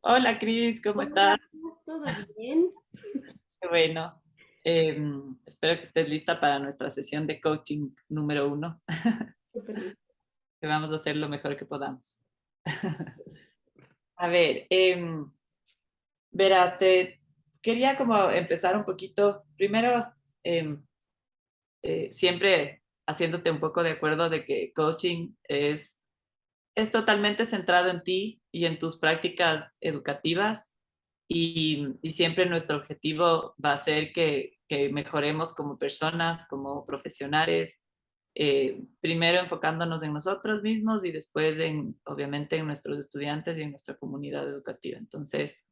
Hola Cris, ¿cómo estás? Hola, ¿todo bien? Qué bueno. Espero que estés lista para nuestra sesión de coaching número 1, Súper listo. que vamos a hacer lo mejor que podamos. A ver, verás, te quería como empezar un poquito, primero, em, siempre haciéndote un poco de acuerdo de que coaching es totalmente centrado en ti y en tus prácticas educativas y siempre nuestro objetivo va a ser que mejoremos como personas, como profesionales, primero enfocándonos en nosotros mismos y después obviamente, en nuestros estudiantes y en nuestra comunidad educativa. Entonces,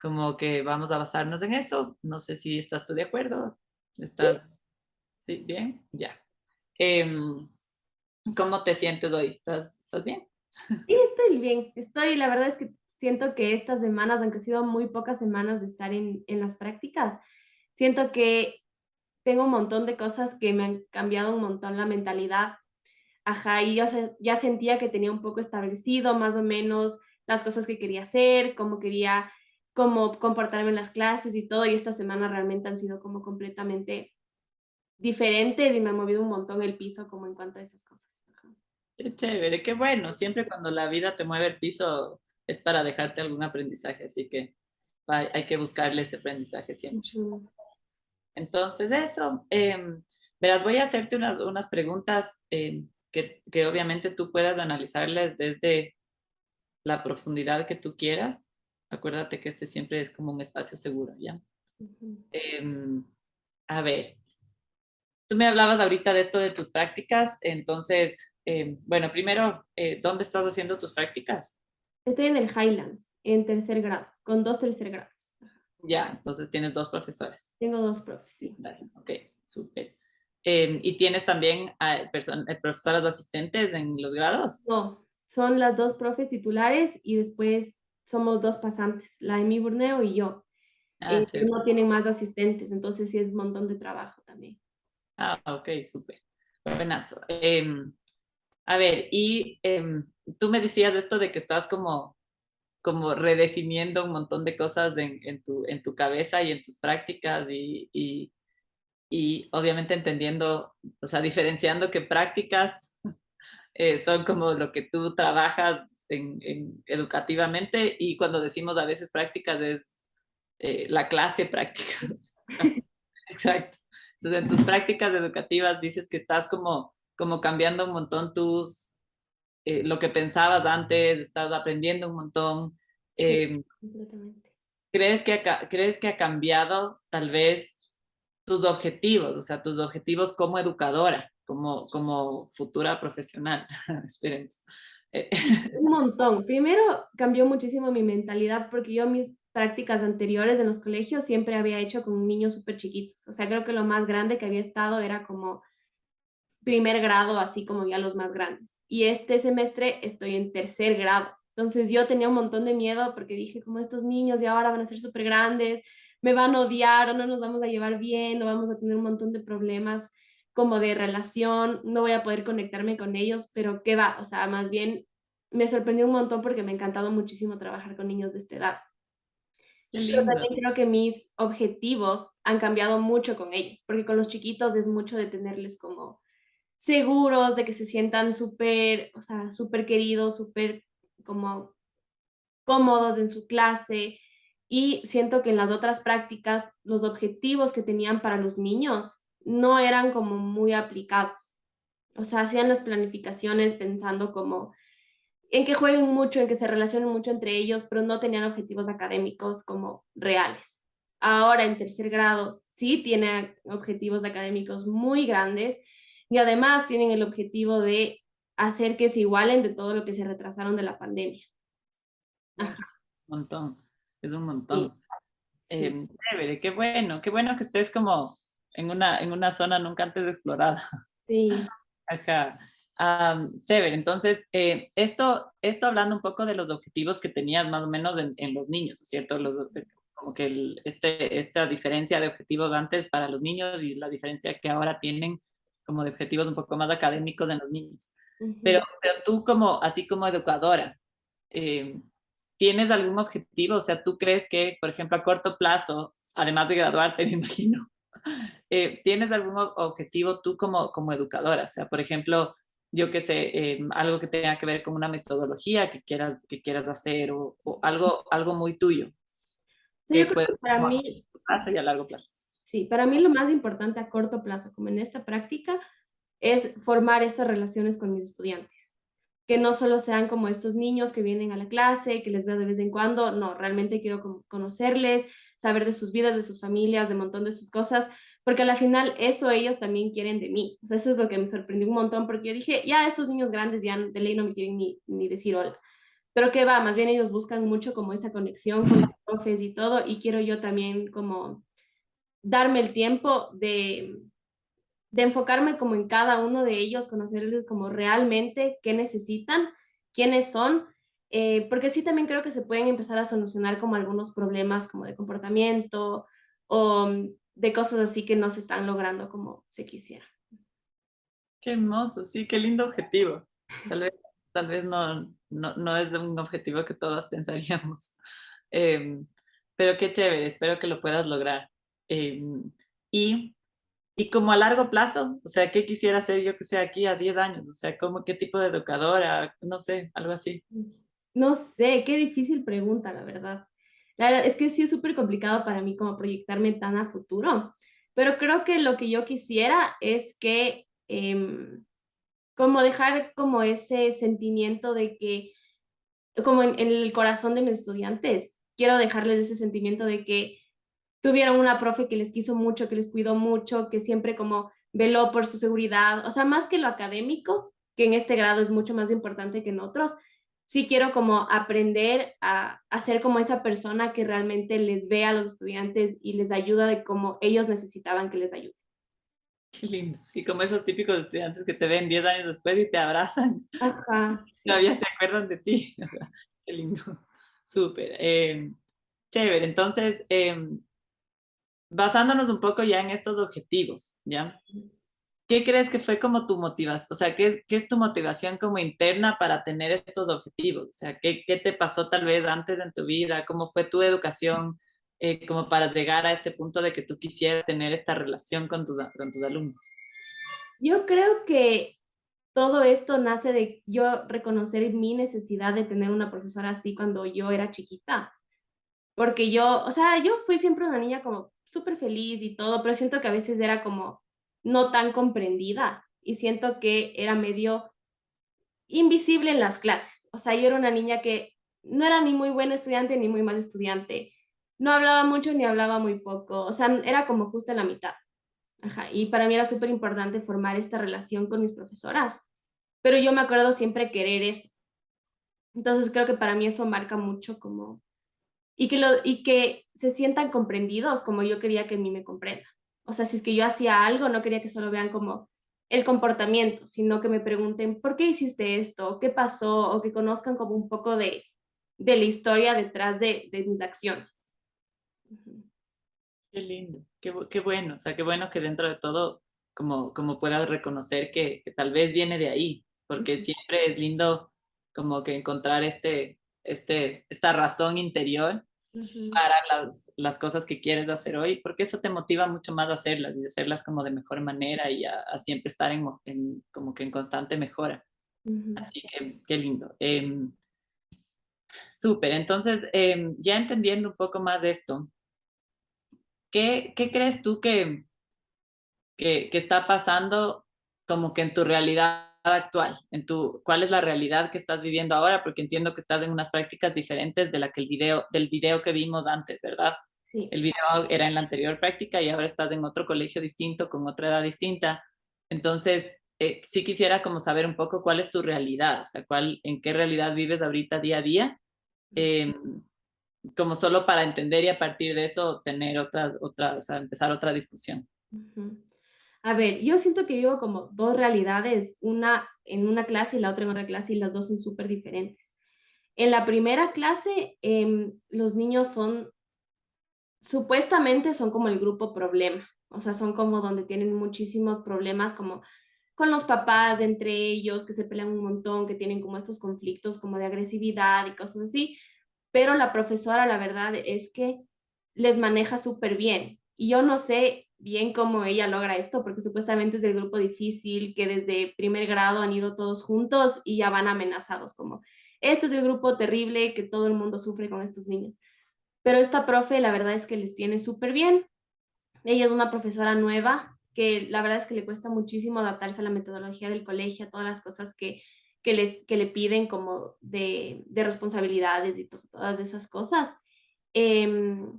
como que vamos a basarnos en eso. No sé si estás tú de acuerdo. Sí, ¿Estás, sí, bien? Ya. Em, ¿Cómo te sientes hoy? ¿Estás bien? sí, estoy bien. La verdad es que siento que estas semanas, aunque han sido muy pocas semanas de estar en las prácticas, siento que tengo un montón de cosas que me han cambiado un montón la mentalidad. Ajá, y ya sentía que tenía un poco establecido más o menos las cosas que quería hacer, cómo quería cómo comportarme en las clases y todo, y esta semana realmente han sido como completamente diferentes y me ha movido un montón el piso como en cuanto a esas cosas. Ajá. Qué chévere, qué bueno. Siempre cuando la vida te mueve el piso es para dejarte algún aprendizaje, así que hay que buscarle ese aprendizaje siempre. Ujú. Entonces, eso, verás, voy a hacerte unas preguntas que obviamente tú puedas analizarles desde la profundidad que tú quieras. Acuérdate que este siempre es como un espacio seguro, ¿ya? Ujú. Em, a ver, tú me hablabas ahorita de esto de tus prácticas, entonces, bueno, primero, ¿dónde estás haciendo tus prácticas? Estoy en el Highlands, en tercer grado, con 2 tercer grados. Ya, entonces tienes dos profesores. Tengo 2 profes, sí. Dale, ok, súper. ¿Y tienes también profesoras asistentes en los grados? No, son las 2 profes titulares y después somos 2 pasantes, la Emi Burneo y yo. Ah, chévere. No tienen más asistentes, entonces sí es un montón de trabajo también. Ah, ok, súper. Buenazo. A ver, y tú me decías esto de que estás como redefiniendo un montón de cosas en tu cabeza y en tus prácticas y obviamente entendiendo, o sea, diferenciando que prácticas son como lo que tú trabajas educativamente y cuando decimos a veces prácticas es la clase prácticas. Exacto. Entonces, en tus prácticas educativas dices que estás como cambiando un montón lo que pensabas antes, estás aprendiendo un montón. Sí, Eh, completamente. ¿crees que ha cambiado tal vez tus objetivos, o sea, tus objetivos como educadora, como futura profesional? Esperemos. Eh, Sí, un montón. Primero, cambió muchísimo mi mentalidad, porque yo mis prácticas anteriores en los colegios siempre había hecho con niños súper chiquitos. O sea, creo que lo más grande que había estado era como primer grado, así como ya los más grandes. Y este semestre estoy en tercer grado. Entonces yo tenía un montón de miedo porque dije, como estos niños ya ahora van a ser súper grandes, me van a odiar o no nos vamos a llevar bien o vamos a tener un montón de problemas como de relación, no voy a poder conectarme con ellos, pero qué va, o sea, más bien me sorprendió un montón porque me ha encantado muchísimo trabajar con niños de esta edad. Qué Pero lindo. también creo que mis objetivos han cambiado mucho con ellos, porque con los chiquitos es mucho de tenerles como seguros, de que se sientan súper, o sea, súper queridos, súper como cómodos en su clase. Y siento que en las otras prácticas, los objetivos que tenían para los niños no eran como muy aplicados. O sea, hacían las planificaciones pensando como en que jueguen mucho, en que se relacionen mucho entre ellos, pero no tenían objetivos académicos como reales. Ahora en tercer grado sí tiene objetivos académicos muy grandes y además tienen el objetivo de hacer que se igualen de todo lo que se retrasaron de la pandemia. Un Ajá, montón. Es un sí, montón. sí, Chévere, qué bueno que estés como en una zona nunca antes explorada. sí. Ajá. Chévere, entonces, esto hablando un poco de los objetivos que tenías más o menos en los niños, ¿no es cierto? Como que esta diferencia de objetivos antes para los niños y la diferencia que ahora tienen como de objetivos un poco más académicos en los niños. Pero, Ujú. pero tú como, así como educadora, eh, ¿tienes algún objetivo? O sea, ¿tú crees que, por ejemplo, a corto plazo, además de graduarte, me imagino, ¿tienes algún objetivo tú como educadora? O sea, por ejemplo, yo qué sé, algo que tenga que ver con una metodología que quieras hacer o algo muy tuyo O sea, yo que creo puede que para como a mí, corto plazo y a largo plazo. sí, para mí lo más importante a corto plazo, como en esta práctica, es formar estas relaciones con mis estudiantes. Que no solo sean como estos niños que vienen a la clase, que les veo de vez en cuando, no, realmente quiero conocerles, saber de sus vidas, de sus familias, de un montón de sus cosas, porque al final eso ellos también quieren de mí. O sea, eso es lo que me sorprendió un montón, porque yo dije, ya estos niños grandes ya de ley no me quieren ni decir hola. Pero que va, más bien ellos buscan mucho como esa conexión con los profes y todo, y quiero yo también como darme el tiempo de enfocarme como en cada uno de ellos, conocerles como realmente qué necesitan, quiénes son, porque sí también creo que se pueden empezar a solucionar como algunos problemas como de comportamiento o de cosas así que no se están logrando como se quisiera. Qué hermoso, sí, qué lindo objetivo. Tal vez, tal vez no es un objetivo que todos pensaríamos. Em, pero qué chévere, espero que lo puedas lograr. Em, y, y como a largo plazo, o sea, ¿qué quisiera hacer yo que sea aquí a 10 años? O sea, qué tipo de educadora? No sé, algo así. No sé, qué difícil pregunta, la verdad. La verdad es que sí es súper complicado para mí como proyectarme tan a futuro, pero creo que lo que yo quisiera es que como dejar como ese sentimiento de que, como en el corazón de mis estudiantes, quiero dejarles ese sentimiento de que tuvieron una profe que les quiso mucho, que les cuidó mucho, que siempre como veló por su seguridad, o sea, más que lo académico, que en este grado es mucho más importante que en otros, sí quiero como aprender a ser como esa persona que realmente les ve a los estudiantes y les ayuda de como ellos necesitaban que les ayude. Qué lindo. Sí, como esos típicos estudiantes que te ven 10 años después y te abrazan. Ajá, sí. Todavía se acuerdan de ti. Qué lindo. Súper. Chévere. Entonces, basándonos un poco ya en estos objetivos, ¿ya? ¿Qué crees que fue como tu motivación? O sea, ¿qué es tu motivación como interna para tener estos objetivos? O sea, ¿qué te pasó tal vez antes en tu vida? ¿Cómo fue tu educación como para llegar a este punto de que tú quisieras tener esta relación con tus alumnos? Yo creo que todo esto nace de yo reconocer mi necesidad de tener una profesora así cuando yo era chiquita, porque yo, o sea, yo fui siempre una niña como súper feliz y todo, pero siento que a veces era como no tan comprendida y siento que era medio invisible en las clases. O sea, yo era una niña que no era ni muy buena estudiante ni muy mal estudiante. No hablaba mucho ni hablaba muy poco. O sea, era como justo en la mitad. Ajá. Y para mí era súper importante formar esta relación con mis profesoras. Pero yo me acuerdo siempre querer eso. Entonces creo que para mí eso marca mucho como y que se sientan comprendidos como yo quería que a mí me comprendan. O sea, si es que yo hacía algo, no quería que solo vean como el comportamiento, sino que me pregunten, ¿por qué hiciste esto? ¿Qué pasó? O que conozcan como un poco de la historia detrás de mis acciones. Ujú. Qué lindo, qué bueno, o sea, qué bueno que dentro de todo como puedas reconocer que tal vez viene de ahí, porque Ujú. siempre es lindo como que encontrar esta razón interior Ujú. para las cosas que quieres hacer hoy, porque eso te motiva mucho más a hacerlas y hacerlas como de mejor manera y a siempre estar como que en constante mejora. Ujú. Así que qué lindo. Súper, entonces ya entendiendo un poco más de esto, ¿qué crees tú que está pasando como que en tu realidad actual, cuál es la realidad que estás viviendo ahora, porque entiendo que estás en unas prácticas diferentes de la que del video que vimos antes, ¿verdad? Sí. El video era en la anterior práctica y ahora estás en otro colegio distinto, con otra edad distinta. Entonces, sí quisiera como saber un poco cuál es tu realidad, o sea, en qué realidad vives ahorita día a día, eh, como solo para entender y a partir de eso tener o sea, empezar otra discusión. Ujú. A ver, yo siento que vivo como dos realidades, una en una clase y la otra en otra clase, y las dos son súper diferentes. En la primera clase, los niños son, supuestamente son como el grupo problema, o sea, son como donde tienen muchísimos problemas como con los papás entre ellos, que se pelean un montón, que tienen como estos conflictos como de agresividad y cosas así, pero la profesora, la verdad es que les maneja súper bien. Y yo no sé bien cómo ella logra esto, porque supuestamente es del grupo difícil, que desde primer grado han ido todos juntos y ya van amenazados, como, este es el grupo terrible que todo el mundo sufre con estos niños. Pero esta profe, la verdad es que les tiene súper bien. Ella es una profesora nueva, que la verdad es que le cuesta muchísimo adaptarse a la metodología del colegio, a todas las cosas que le piden como de responsabilidades y todas esas cosas. Em,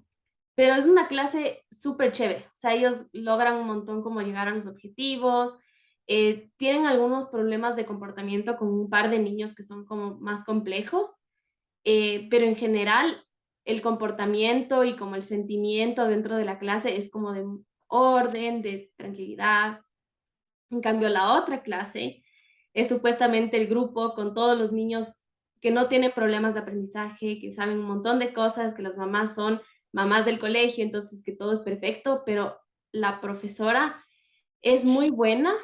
pero es una clase súper chévere, o sea, ellos logran un montón como llegar a los objetivos, tienen algunos problemas de comportamiento con un par de niños que son como más complejos, pero en general el comportamiento y como el sentimiento dentro de la clase es como de orden, de tranquilidad. En cambio, la otra clase es supuestamente el grupo con todos los niños que no tienen problemas de aprendizaje, que saben un montón de cosas, que las mamás son mamás del colegio, entonces que todo es perfecto, pero la profesora es muy buena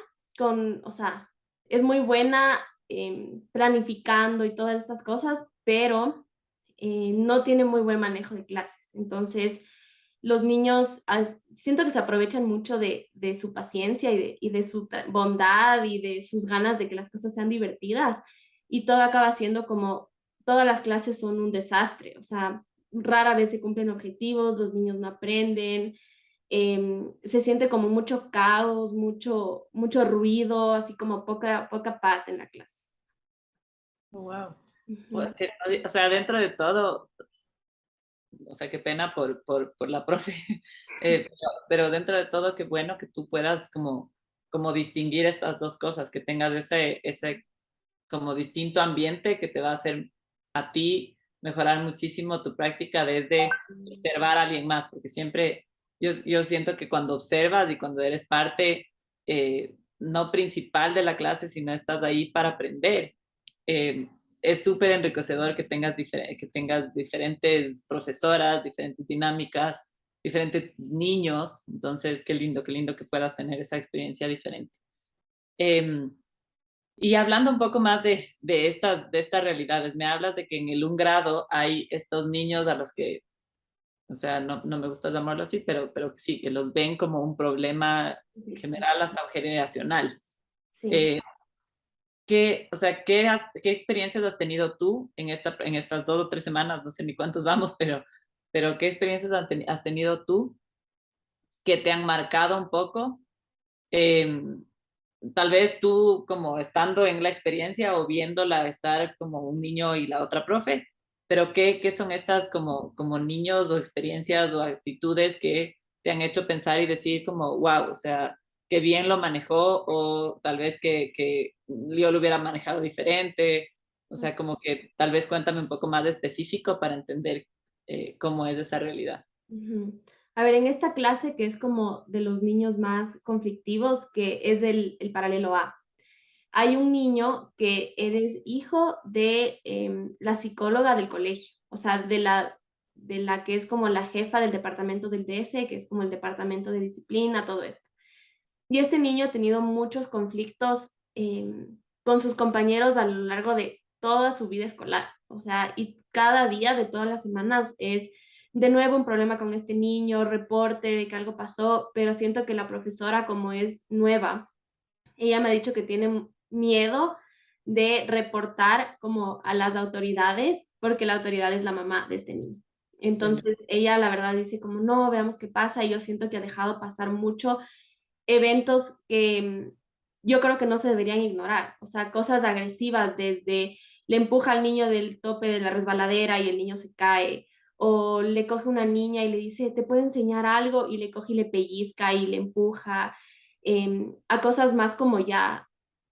o sea, es muy buena planificando y todas estas cosas, pero no tiene muy buen manejo de clases. Entonces, los niños siento que se aprovechan mucho de su paciencia y de su bondad y de sus ganas de que las cosas sean divertidas y todo acaba siendo como todas las clases son un desastre, o sea, rara vez se cumplen objetivos, los niños no aprenden, se siente como mucho caos, mucho ruido, así como poca paz en la clase. Wow. Ujú. O sea, dentro de todo, o sea, qué pena por la profe, pero dentro de todo, qué bueno que tú puedas como distinguir estas dos cosas, que tengas ese como distinto ambiente que te va a hacer a ti mejorar muchísimo tu práctica desde observar a alguien más, porque siempre yo siento que cuando observas y cuando eres parte no principal de la clase, sino estás ahí para aprender, eh, es súper enriquecedor que tengas diferentes profesoras, diferentes dinámicas, diferentes niños. Entonces, qué lindo que puedas tener esa experiencia diferente. Eh, y hablando un poco más de estas realidades, me hablas de que en el un grado hay estos niños a los que, o sea, no me gusta llamarlo así, pero sí, que los ven como un problema general hasta generacional. Sí. Eh, o sea, qué experiencias has tenido tú en estas 2 o 3 semanas? No sé ni cuántos vamos, pero ¿qué experiencias has tenido tú que te han marcado un poco? Eh, Tal vez tú como estando en la experiencia o viéndola estar como un niño y la otra profe, pero ¿qué son estas como niños o experiencias o actitudes que te han hecho pensar y decir como, wow, o sea, que bien lo manejó o tal vez que yo lo hubiera manejado diferente? O sea, como que tal vez cuéntame un poco más de específico para entender cómo es esa realidad. Ujú. A ver, en esta clase que es como de los niños más conflictivos, que es el paralelo A, hay un niño que eres hijo de la psicóloga del colegio, o sea, de la que es como la jefa del departamento del DS, que es como el departamento de disciplina, todo esto. Y este niño ha tenido muchos conflictos con sus compañeros a lo largo de toda su vida escolar. O sea, y cada día de todas las semanas es de nuevo un problema con este niño, reporte de que algo pasó, pero siento que la profesora, como es nueva, ella me ha dicho que tiene miedo de reportar como a las autoridades, porque la autoridad es la mamá de este niño. Entonces, ella la verdad dice como, no, veamos qué pasa, y yo siento que ha dejado pasar mucho eventos que yo creo que no se deberían ignorar, o sea, cosas agresivas desde le empuja al niño del tope de la resbaladera y el niño se cae, o le coge una niña y le dice, ¿te puedo enseñar algo? Y le coge y le pellizca y le empuja, a cosas más como ya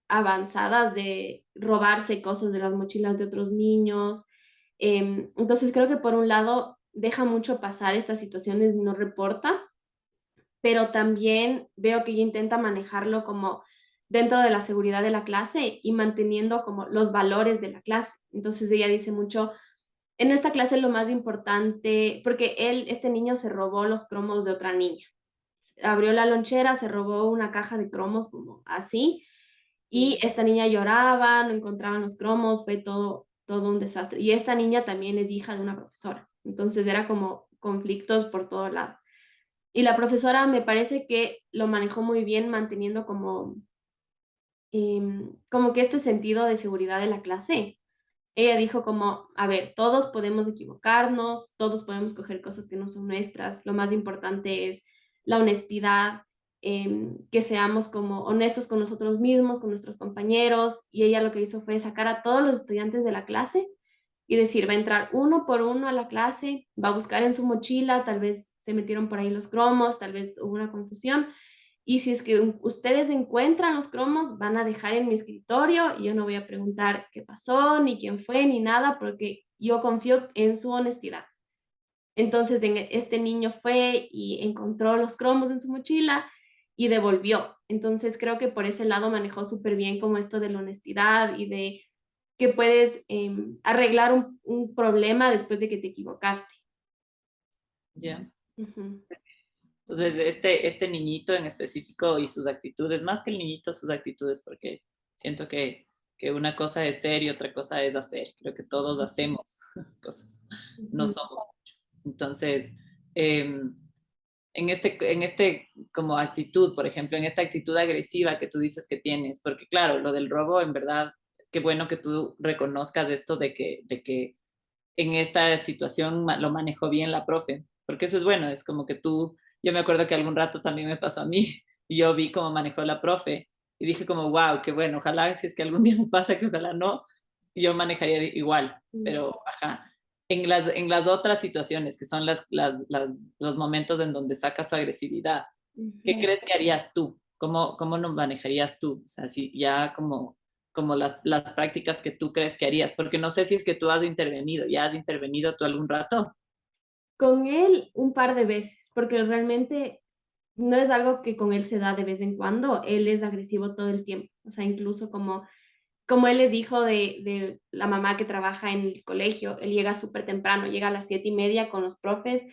avanzadas de robarse cosas de las mochilas de otros niños. Entonces creo que por un lado deja mucho pasar estas situaciones, no reporta, pero también veo que ella intenta manejarlo como dentro de la seguridad de la clase y manteniendo como los valores de la clase. Entonces ella dice mucho, en esta clase lo más importante, porque este niño se robó los cromos de otra niña. Abrió la lonchera, se robó una caja de cromos como así, y esta niña lloraba, no encontraban los cromos, fue todo todo un desastre. Y esta niña también es hija de una profesora, entonces era como conflictos por todo lado. Y la profesora me parece que lo manejó muy bien manteniendo como que este sentido de seguridad de la clase. Ella dijo como, a ver, todos podemos equivocarnos, todos podemos coger cosas que no son nuestras, lo más importante es la honestidad, que seamos como honestos con nosotros mismos, con nuestros compañeros, y ella lo que hizo fue sacar a todos los estudiantes de la clase y decir, va a entrar uno por uno a la clase, va a buscar en su mochila, tal vez se metieron por ahí los cromos, tal vez hubo una confusión, y si es que ustedes encuentran los cromos, van a dejar en mi escritorio y yo no voy a preguntar qué pasó, ni quién fue, ni nada, porque yo confío en su honestidad. Entonces, este niño fue y encontró los cromos en su mochila y devolvió. Entonces, creo que por ese lado manejó súper bien como esto de la honestidad y de que puedes arreglar un problema después de que te equivocaste. Ya. Ujú. Entonces, este niñito en específico y sus actitudes, más que el niñito, sus actitudes, porque siento que una cosa es ser y otra cosa es hacer. Creo que todos hacemos cosas, no Ujú. somos. Entonces, eh, en este como actitud, por ejemplo, en esta actitud agresiva que tú dices que tienes, porque claro, lo del robo, en verdad, qué bueno que tú reconozcas esto de que en esta situación lo manejó bien la profe, porque eso es bueno, es como que tú, yo me acuerdo que algún rato también me pasó a mí, y yo vi cómo manejó la profe, y dije como, wow, qué bueno, ojalá si es que algún día me pasa, que ojalá no, yo manejaría igual, Mm. pero ajá. En las otras situaciones, que son los momentos en donde saca su agresividad, ¿qué Ujú. crees que harías tú? ¿Cómo lo manejarías tú? O sea, si ya como las prácticas que tú crees que harías, porque no sé si es que tú has intervenido, ya has intervenido tú algún rato. Con él un par de veces, porque realmente no es algo que con él se da de vez en cuando, él es agresivo todo el tiempo, o sea, incluso como él les dijo de la mamá que trabaja en el colegio, él llega súper temprano, llega a las 7:30 con los profes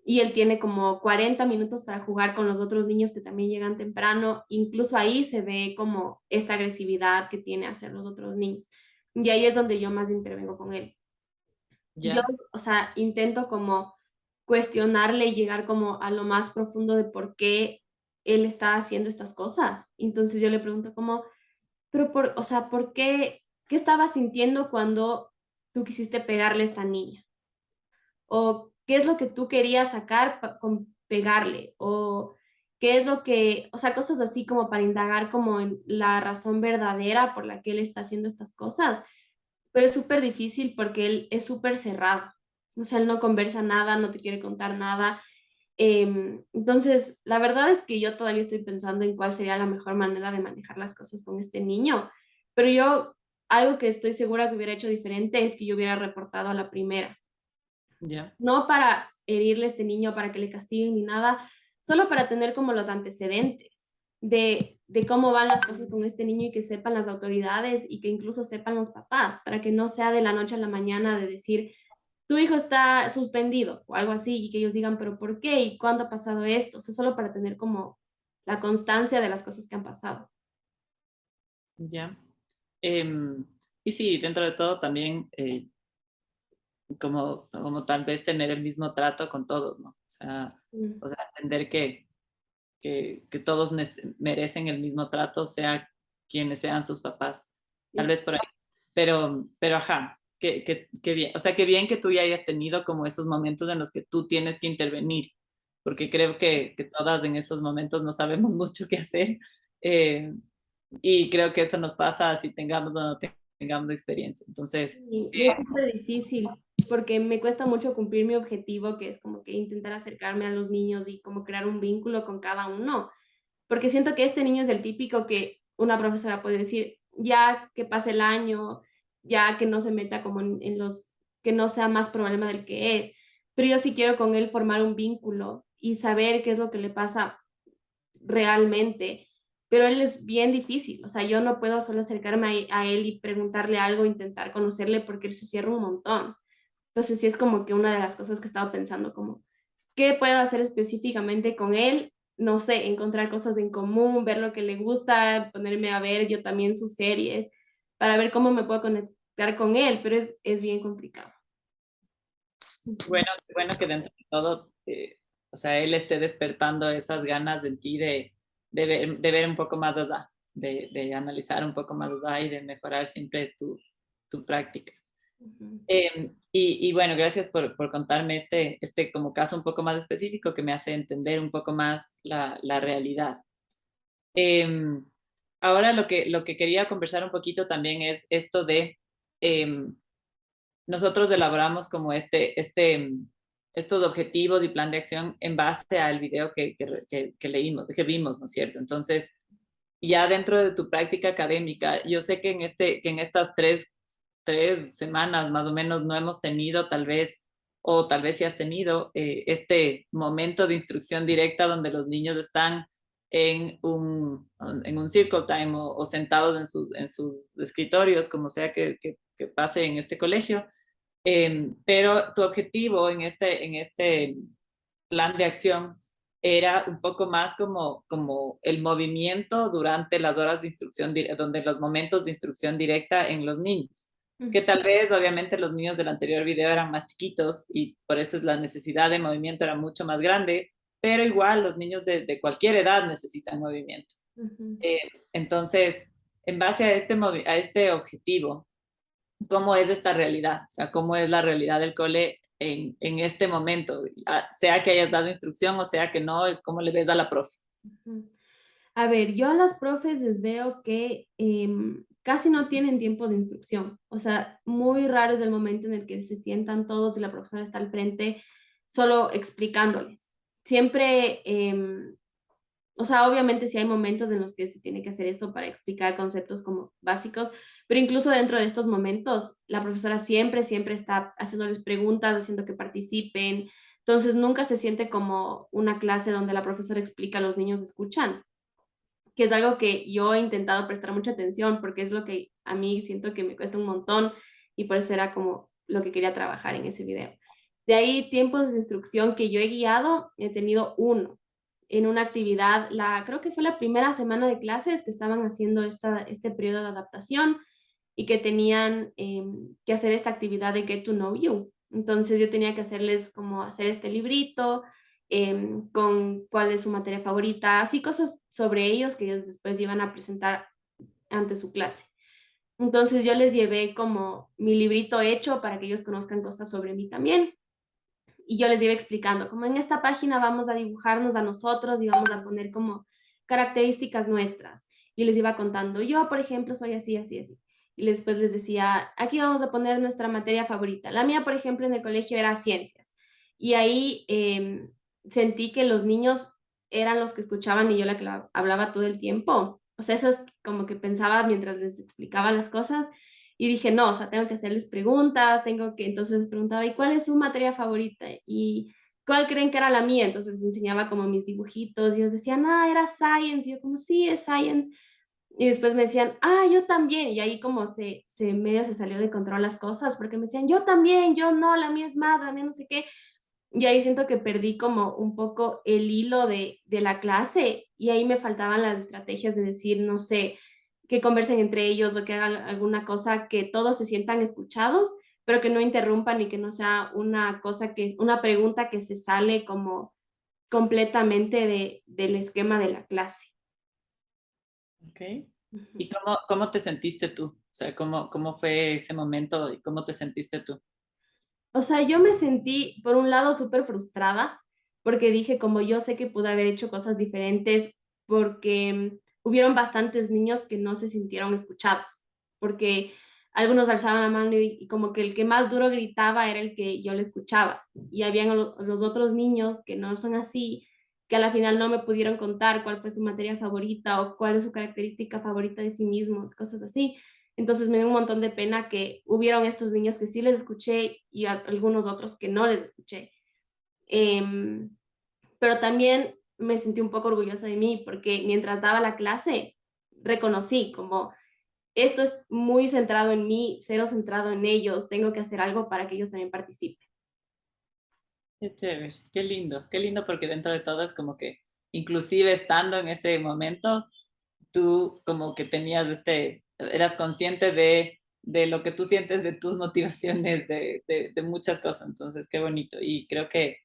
y él tiene como 40 minutos para jugar con los otros niños que también llegan temprano, incluso ahí se ve como esta agresividad que tiene hacia los otros niños. Y ahí es donde yo más intervengo con él. Yo, Ya, o sea, intento como cuestionarle y llegar como a lo más profundo de por qué él está haciendo estas cosas. Entonces yo le pregunto como, pero o sea, ¿por qué estabas sintiendo cuando tú quisiste pegarle a esta niña? ¿O qué es lo que tú querías sacar con pegarle? ¿O qué es lo que, o sea, cosas así como para indagar como en la razón verdadera por la que él está haciendo estas cosas? Pero es súper difícil porque él es súper cerrado. O sea, él no conversa nada, no te quiere contar nada. Entonces, la verdad es que yo todavía estoy pensando en cuál sería la mejor manera de manejar las cosas con este niño. Pero yo, algo que estoy segura que hubiera hecho diferente es que yo hubiera reportado a la primera. ya, No para herirle a este niño, para que le castiguen ni nada, solo para tener como los antecedentes de cómo van las cosas con este niño y que sepan las autoridades y que incluso sepan los papás, para que no sea de la noche a la mañana de decir, tu hijo está suspendido o algo así y que ellos digan, pero ¿por qué? ¿Y cuándo ha pasado esto? O sea, solo para tener como la constancia de las cosas que han pasado. ya. Em, y sí, dentro de todo también como tal vez tener el mismo trato con todos, ¿no? Mm, O sea entender que todos merecen el mismo trato, sea quienes sean sus papás. Tal sí. vez por ahí. Pero ajá, que bien. O sea, que bien que tú ya hayas tenido como esos momentos en los que tú tienes que intervenir, porque creo que todas en esos momentos no sabemos mucho qué hacer. eh, y creo que eso nos pasa si tengamos o no tengamos experiencia. Entonces, Y es súper difícil porque me cuesta mucho cumplir mi objetivo, que es como que intentar acercarme a los niños y como crear un vínculo con cada uno, porque siento que este niño es el típico que una profesora puede decir, ya que pase el año, ya que no se meta como en los, que no sea más problema del que es, pero yo sí quiero con él formar un vínculo y saber qué es lo que le pasa realmente, pero él es bien difícil, o sea, yo no puedo solo acercarme a él y preguntarle algo, intentar conocerle porque él se cierra un montón. Entonces sí es como que una de las cosas que estaba pensando como, ¿qué puedo hacer específicamente con él? No sé, encontrar cosas en común, ver lo que le gusta, ponerme a ver yo también sus series, para ver cómo me puedo conectar con él, pero es bien complicado. Bueno, bueno que dentro de todo, o sea, él esté despertando esas ganas en ti de ver un poco más allá, de analizar un poco más allá y de mejorar siempre tu práctica. Ujú. Y bueno, gracias por contarme este como caso un poco más específico que me hace entender un poco más la realidad. Em, Ahora lo que quería conversar un poquito también es esto de, em, nosotros elaboramos como estos objetivos y plan de acción en base al video que leímos, que vimos, ¿no es cierto? Entonces, ya dentro de tu práctica académica, yo sé que que en estas tres semanas más o menos no hemos tenido tal vez, o tal vez sí has tenido, este momento de instrucción directa donde los niños están en un circle time o sentados en sus escritorios, como sea que pase en este colegio. Pero tu objetivo en este plan de acción era un poco más como el movimiento durante las horas de instrucción, donde los momentos de instrucción directa en los niños, que tal vez obviamente los niños del anterior video eran más chiquitos y por eso es la necesidad de movimiento era mucho más grande, pero igual los niños de cualquier edad necesitan movimiento. Ujú. Eh, entonces, en base a a este objetivo, cómo es esta realidad, o sea, cómo es la realidad del cole en este momento, sea que hayas dado instrucción o sea que no, cómo le ves a la profe. Ujú. A ver, yo a las profes les veo que casi no tienen tiempo de instrucción. O sea, muy raro es el momento en el que se sientan todos y la profesora está al frente solo explicándoles. Siempre, o sea, obviamente sí hay momentos en los que se tiene que hacer eso para explicar conceptos como básicos, pero incluso dentro de estos momentos, la profesora siempre, siempre está haciéndoles preguntas, haciendo que participen. Entonces, nunca se siente como una clase donde la profesora explica, los niños escuchan, que es algo que yo he intentado prestar mucha atención porque es lo que a mí siento que me cuesta un montón y por eso era como lo que quería trabajar en ese video. De ahí, tiempos de instrucción que yo he guiado, he tenido uno en una actividad, creo que fue la primera semana de clases que estaban haciendo este periodo de adaptación y que tenían que hacer esta actividad de Get to Know You. Entonces yo tenía que hacerles como hacer este librito con cuál es su materia favorita, así cosas sobre ellos que ellos después iban a presentar ante su clase. Entonces yo les llevé como mi librito hecho para que ellos conozcan cosas sobre mí también. Y yo les iba explicando, como en esta página vamos a dibujarnos a nosotros y vamos a poner como características nuestras. Y les iba contando, yo, por ejemplo, soy así, así, así. Y después les decía, aquí vamos a poner nuestra materia favorita. La mía, por ejemplo, en el colegio era ciencias. Y ahí sentí que los niños eran los que escuchaban y yo la que hablaba todo el tiempo. O sea, eso es como que pensaba mientras les explicaba las cosas y dije, no, o sea, tengo que hacerles preguntas, tengo que, entonces preguntaba, ¿y cuál es su materia favorita? ¿Y cuál creen que era la mía? Entonces les enseñaba como mis dibujitos y ellos decían, ah, era science. Y yo como, sí, es science. Y después me decían, ah, yo también. Y ahí como se medio se salió de control las cosas porque me decían, yo también, yo no, la mía es madre, la mía no sé qué. Y ahí siento que perdí como un poco el hilo de la clase y ahí me faltaban las estrategias de decir, no sé, que conversen entre ellos o que hagan alguna cosa que todos se sientan escuchados, pero que no interrumpan y que no sea una cosa una pregunta que se sale como completamente del esquema de la clase. Okay. Ujú. ¿Y cómo te sentiste tú? O sea, cómo fue ese momento y cómo te sentiste tú? O sea, yo me sentí, por un lado, súper frustrada, porque dije, como yo sé que pude haber hecho cosas diferentes, porque hubieron bastantes niños que no se sintieron escuchados, porque algunos alzaban la mano y como que el que más duro gritaba era el que yo le escuchaba. Y habían los otros niños que no son así, que a la final no me pudieron contar cuál fue su materia favorita o cuál es su característica favorita de sí mismos, cosas así. Entonces me dio un montón de pena que hubieron estos niños que sí les escuché y algunos otros que no les escuché. Em, pero también me sentí un poco orgullosa de mí porque mientras daba la clase reconocí como esto es muy centrado en mí, cero centrado en ellos, tengo que hacer algo para que ellos también participen. Qué chévere, qué lindo porque dentro de todo es como que inclusive estando en ese momento, tú como que tenías eras consciente de de lo que tú sientes, de tus motivaciones, de muchas cosas. Entonces, qué bonito. Y creo que,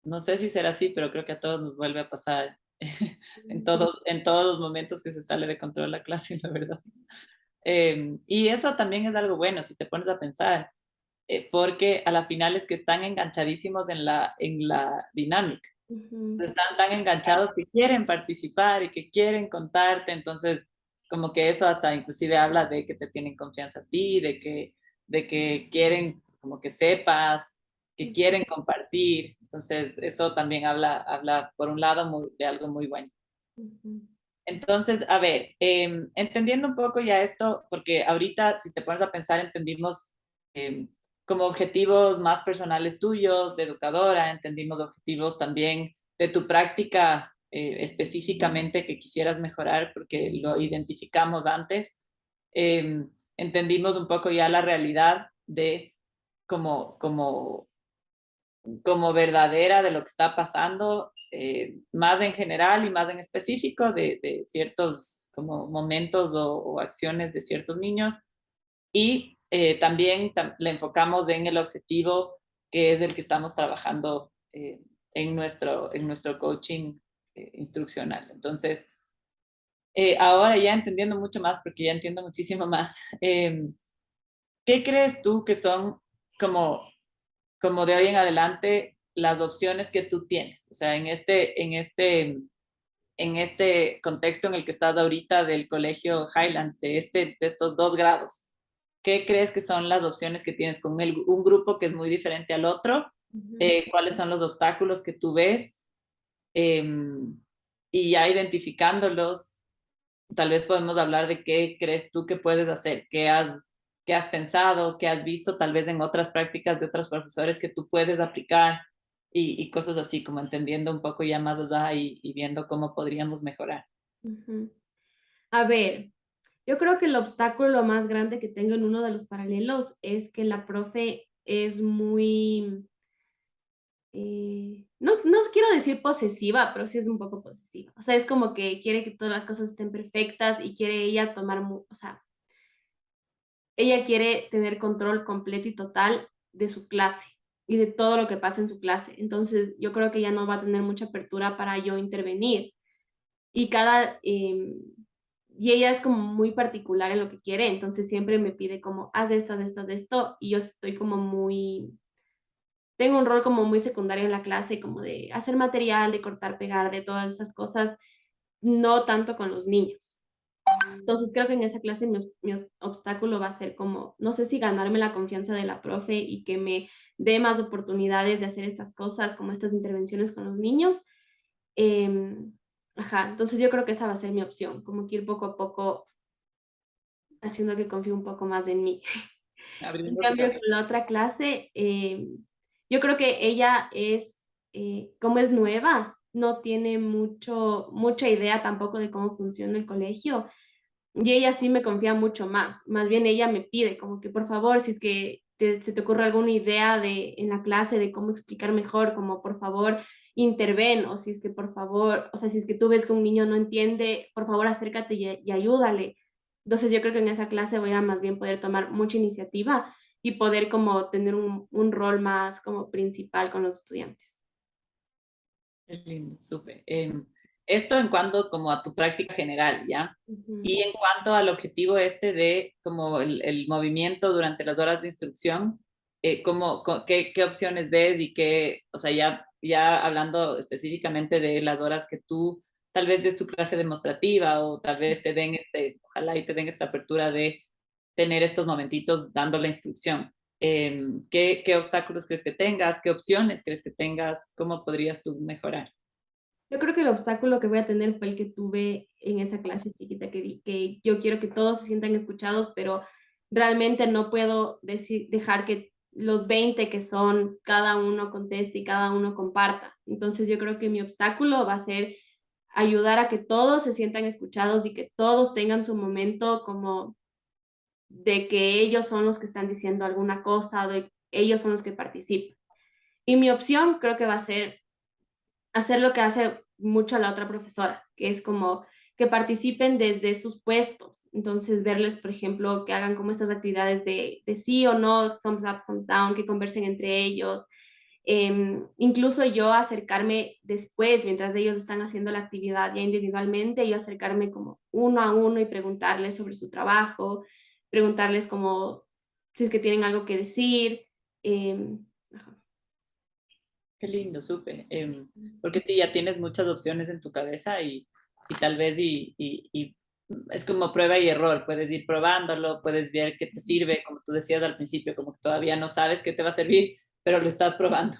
no sé si será así, pero creo que a todos nos vuelve a pasar en todos los momentos que se sale de control la clase, la verdad. Y eso también es algo bueno, si te pones a pensar, porque a la final es que están enganchadísimos en la dinámica. Ujú, Están tan enganchados que quieren participar y que quieren contarte, entonces como que eso hasta inclusive habla de que te tienen confianza a ti, de que quieren como que sepas, que quieren compartir, entonces eso también habla por un lado de algo muy bueno. ujú, Entonces, a ver, entendiendo un poco ya esto, porque ahorita si te pones a pensar, entendimos eh, como objetivos más personales tuyos, de educadora, entendimos objetivos también de tu práctica específicamente que quisieras mejorar porque lo identificamos antes. Entendimos un poco ya la realidad de como, como como verdadera de lo que está pasando, más en general y más en específico de ciertos como momentos o acciones de ciertos niños. Y también le enfocamos en el objetivo que es el que estamos trabajando en nuestro coaching instruccional. Entonces, ahora ya entendiendo mucho más, porque ya entiendo muchísimo más, ¿qué crees tú que son como como de hoy en adelante las opciones que tú tienes? O sea, en este contexto en el que estás ahorita del colegio Highlands, de estos 2 grados, ¿qué crees que son las opciones que tienes con un grupo que es muy diferente al otro? ujú. ¿Cuáles son los obstáculos que tú ves? Eh, y ya identificándolos, tal vez podemos hablar de qué crees tú que puedes hacer, qué has pensado, qué has visto tal vez en otras prácticas de otros profesores que tú puedes aplicar y cosas así, como entendiendo un poco ya más allá y viendo cómo podríamos mejorar. Ujú. A ver, yo creo que el obstáculo más grande que tengo en uno de los paralelos es que la profe es muy, no quiero decir posesiva, pero sí es un poco posesiva. O sea, es como que quiere que todas las cosas estén perfectas y quiere ella tomar, o sea, ella quiere tener control completo y total de su clase y de todo lo que pasa en su clase. Entonces, yo creo que ella no va a tener mucha apertura para yo intervenir. Y y ella es como muy particular en lo que quiere, entonces siempre me pide como, haz esto, de esto, de esto, y yo estoy como tengo un rol como muy secundario en la clase, como de hacer material, de cortar, pegar, de todas esas cosas, no tanto con los niños. Entonces creo que en esa clase mi obstáculo va a ser como, no sé si ganarme la confianza de la profe y que me dé más oportunidades de hacer estas cosas, como estas intervenciones con los niños. Em, ajá, entonces yo creo que esa va a ser mi opción, como que ir poco a poco haciendo que confíe un poco más en mí. En Abriendo tu cambio, con camino. la otra clase, yo creo que ella como es nueva, no tiene mucha idea tampoco de cómo funciona el colegio, y ella sí me confía mucho más. Más bien ella me pide como que por favor, si es que se te ocurre alguna idea en la clase de cómo explicar mejor, como por favor interven, o si es que por favor, o sea, si es que tú ves que un niño no entiende, por favor acércate y ayúdale. Entonces yo creo que en esa clase voy a más bien poder tomar mucha iniciativa y poder como tener un rol más como principal con los estudiantes. Qué lindo, súper. Esto en cuanto como a tu práctica general, ¿ya? Ujú. Y en cuanto al objetivo este de como el movimiento durante las horas de instrucción, qué opciones ves y qué, o sea, ya hablando específicamente de las horas que tú tal vez des tu clase demostrativa o tal vez te den ojalá y te den esta apertura de tener estos momentitos dando la instrucción. ¿Qué obstáculos crees que tengas? ¿Qué opciones crees que tengas? ¿Cómo podrías tú mejorar? Yo creo que el obstáculo que voy a tener fue el que tuve en esa clase chiquita que di, que yo quiero que todos se sientan escuchados, pero realmente no puedo dejar que los 20 que son, cada uno conteste y cada uno comparta. Entonces yo creo que mi obstáculo va a ser ayudar a que todos se sientan escuchados y que todos tengan su momento como de que ellos son los que están diciendo alguna cosa, o de ellos son los que participan. Y mi opción creo que va a ser hacer lo que hace mucho la otra profesora, que es como que participen desde sus puestos. Entonces, verles, por ejemplo, que hagan como estas actividades de sí o no, thumbs up, thumbs down, que conversen entre ellos. Incluso yo acercarme después, mientras ellos están haciendo la actividad ya individualmente, yo acercarme como uno a uno y preguntarles sobre su trabajo, preguntarles como si es que tienen algo que decir. Ajá. Qué lindo, súper. Porque sí, ya tienes muchas opciones en tu cabeza y tal vez y es como prueba y error. Puedes ir probándolo, puedes ver qué te sirve, como tú decías al principio, como que todavía no sabes qué te va a servir, pero lo estás probando.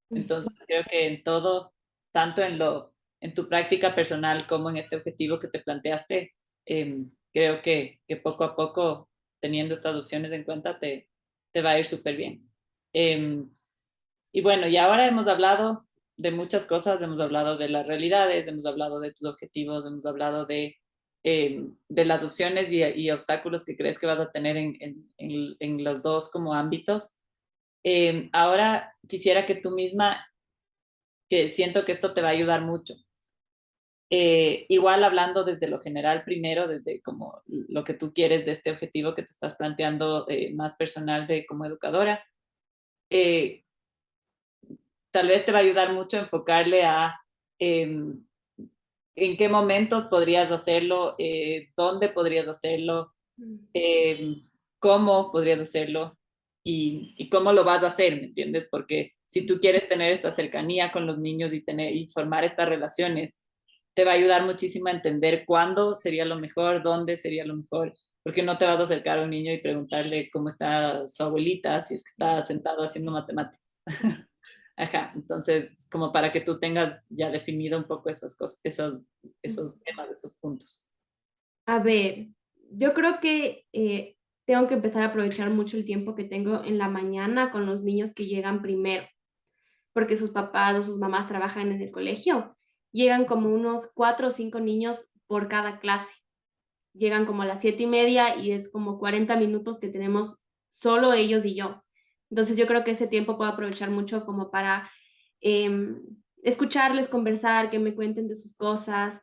Entonces creo que en todo, tanto en tu práctica personal como en este objetivo que te planteaste, creo que poco a poco, teniendo estas opciones en cuenta, te va a ir súper bien. Em, y bueno, y ahora hemos hablado de muchas cosas, hemos hablado de las realidades, hemos hablado de tus objetivos, hemos hablado de las opciones y obstáculos que crees que vas a tener en los dos como ámbitos. Ahora quisiera que tú misma, que siento que esto te va a ayudar mucho. Igual hablando desde lo general primero, desde como lo que tú quieres de este objetivo que te estás planteando más personal de como educadora. Eh, Tal vez te va a ayudar mucho enfocarle a en qué momentos podrías hacerlo, dónde podrías hacerlo, eh, cómo podrías hacerlo y cómo lo vas a hacer, ¿me entiendes? Porque si tú quieres tener esta cercanía con los niños y formar estas relaciones, te va a ayudar muchísimo a entender cuándo sería lo mejor, dónde sería lo mejor, porque no te vas a acercar a un niño y preguntarle cómo está su abuelita si es que está sentado haciendo matemáticas. Ajá, entonces, como para que tú tengas ya definido un poco esas cosas, esos temas, esos puntos. A ver, yo creo que tengo que empezar a aprovechar mucho el tiempo que tengo en la mañana con los niños que llegan primero, porque sus papás o sus mamás trabajan en el colegio. Llegan como unos 4 o 5 niños por cada clase. Llegan como a las 7:30 y es como 40 minutos que tenemos solo ellos y yo. Entonces yo creo que ese tiempo puedo aprovechar mucho como para em, escucharles, conversar, que me cuenten de sus cosas.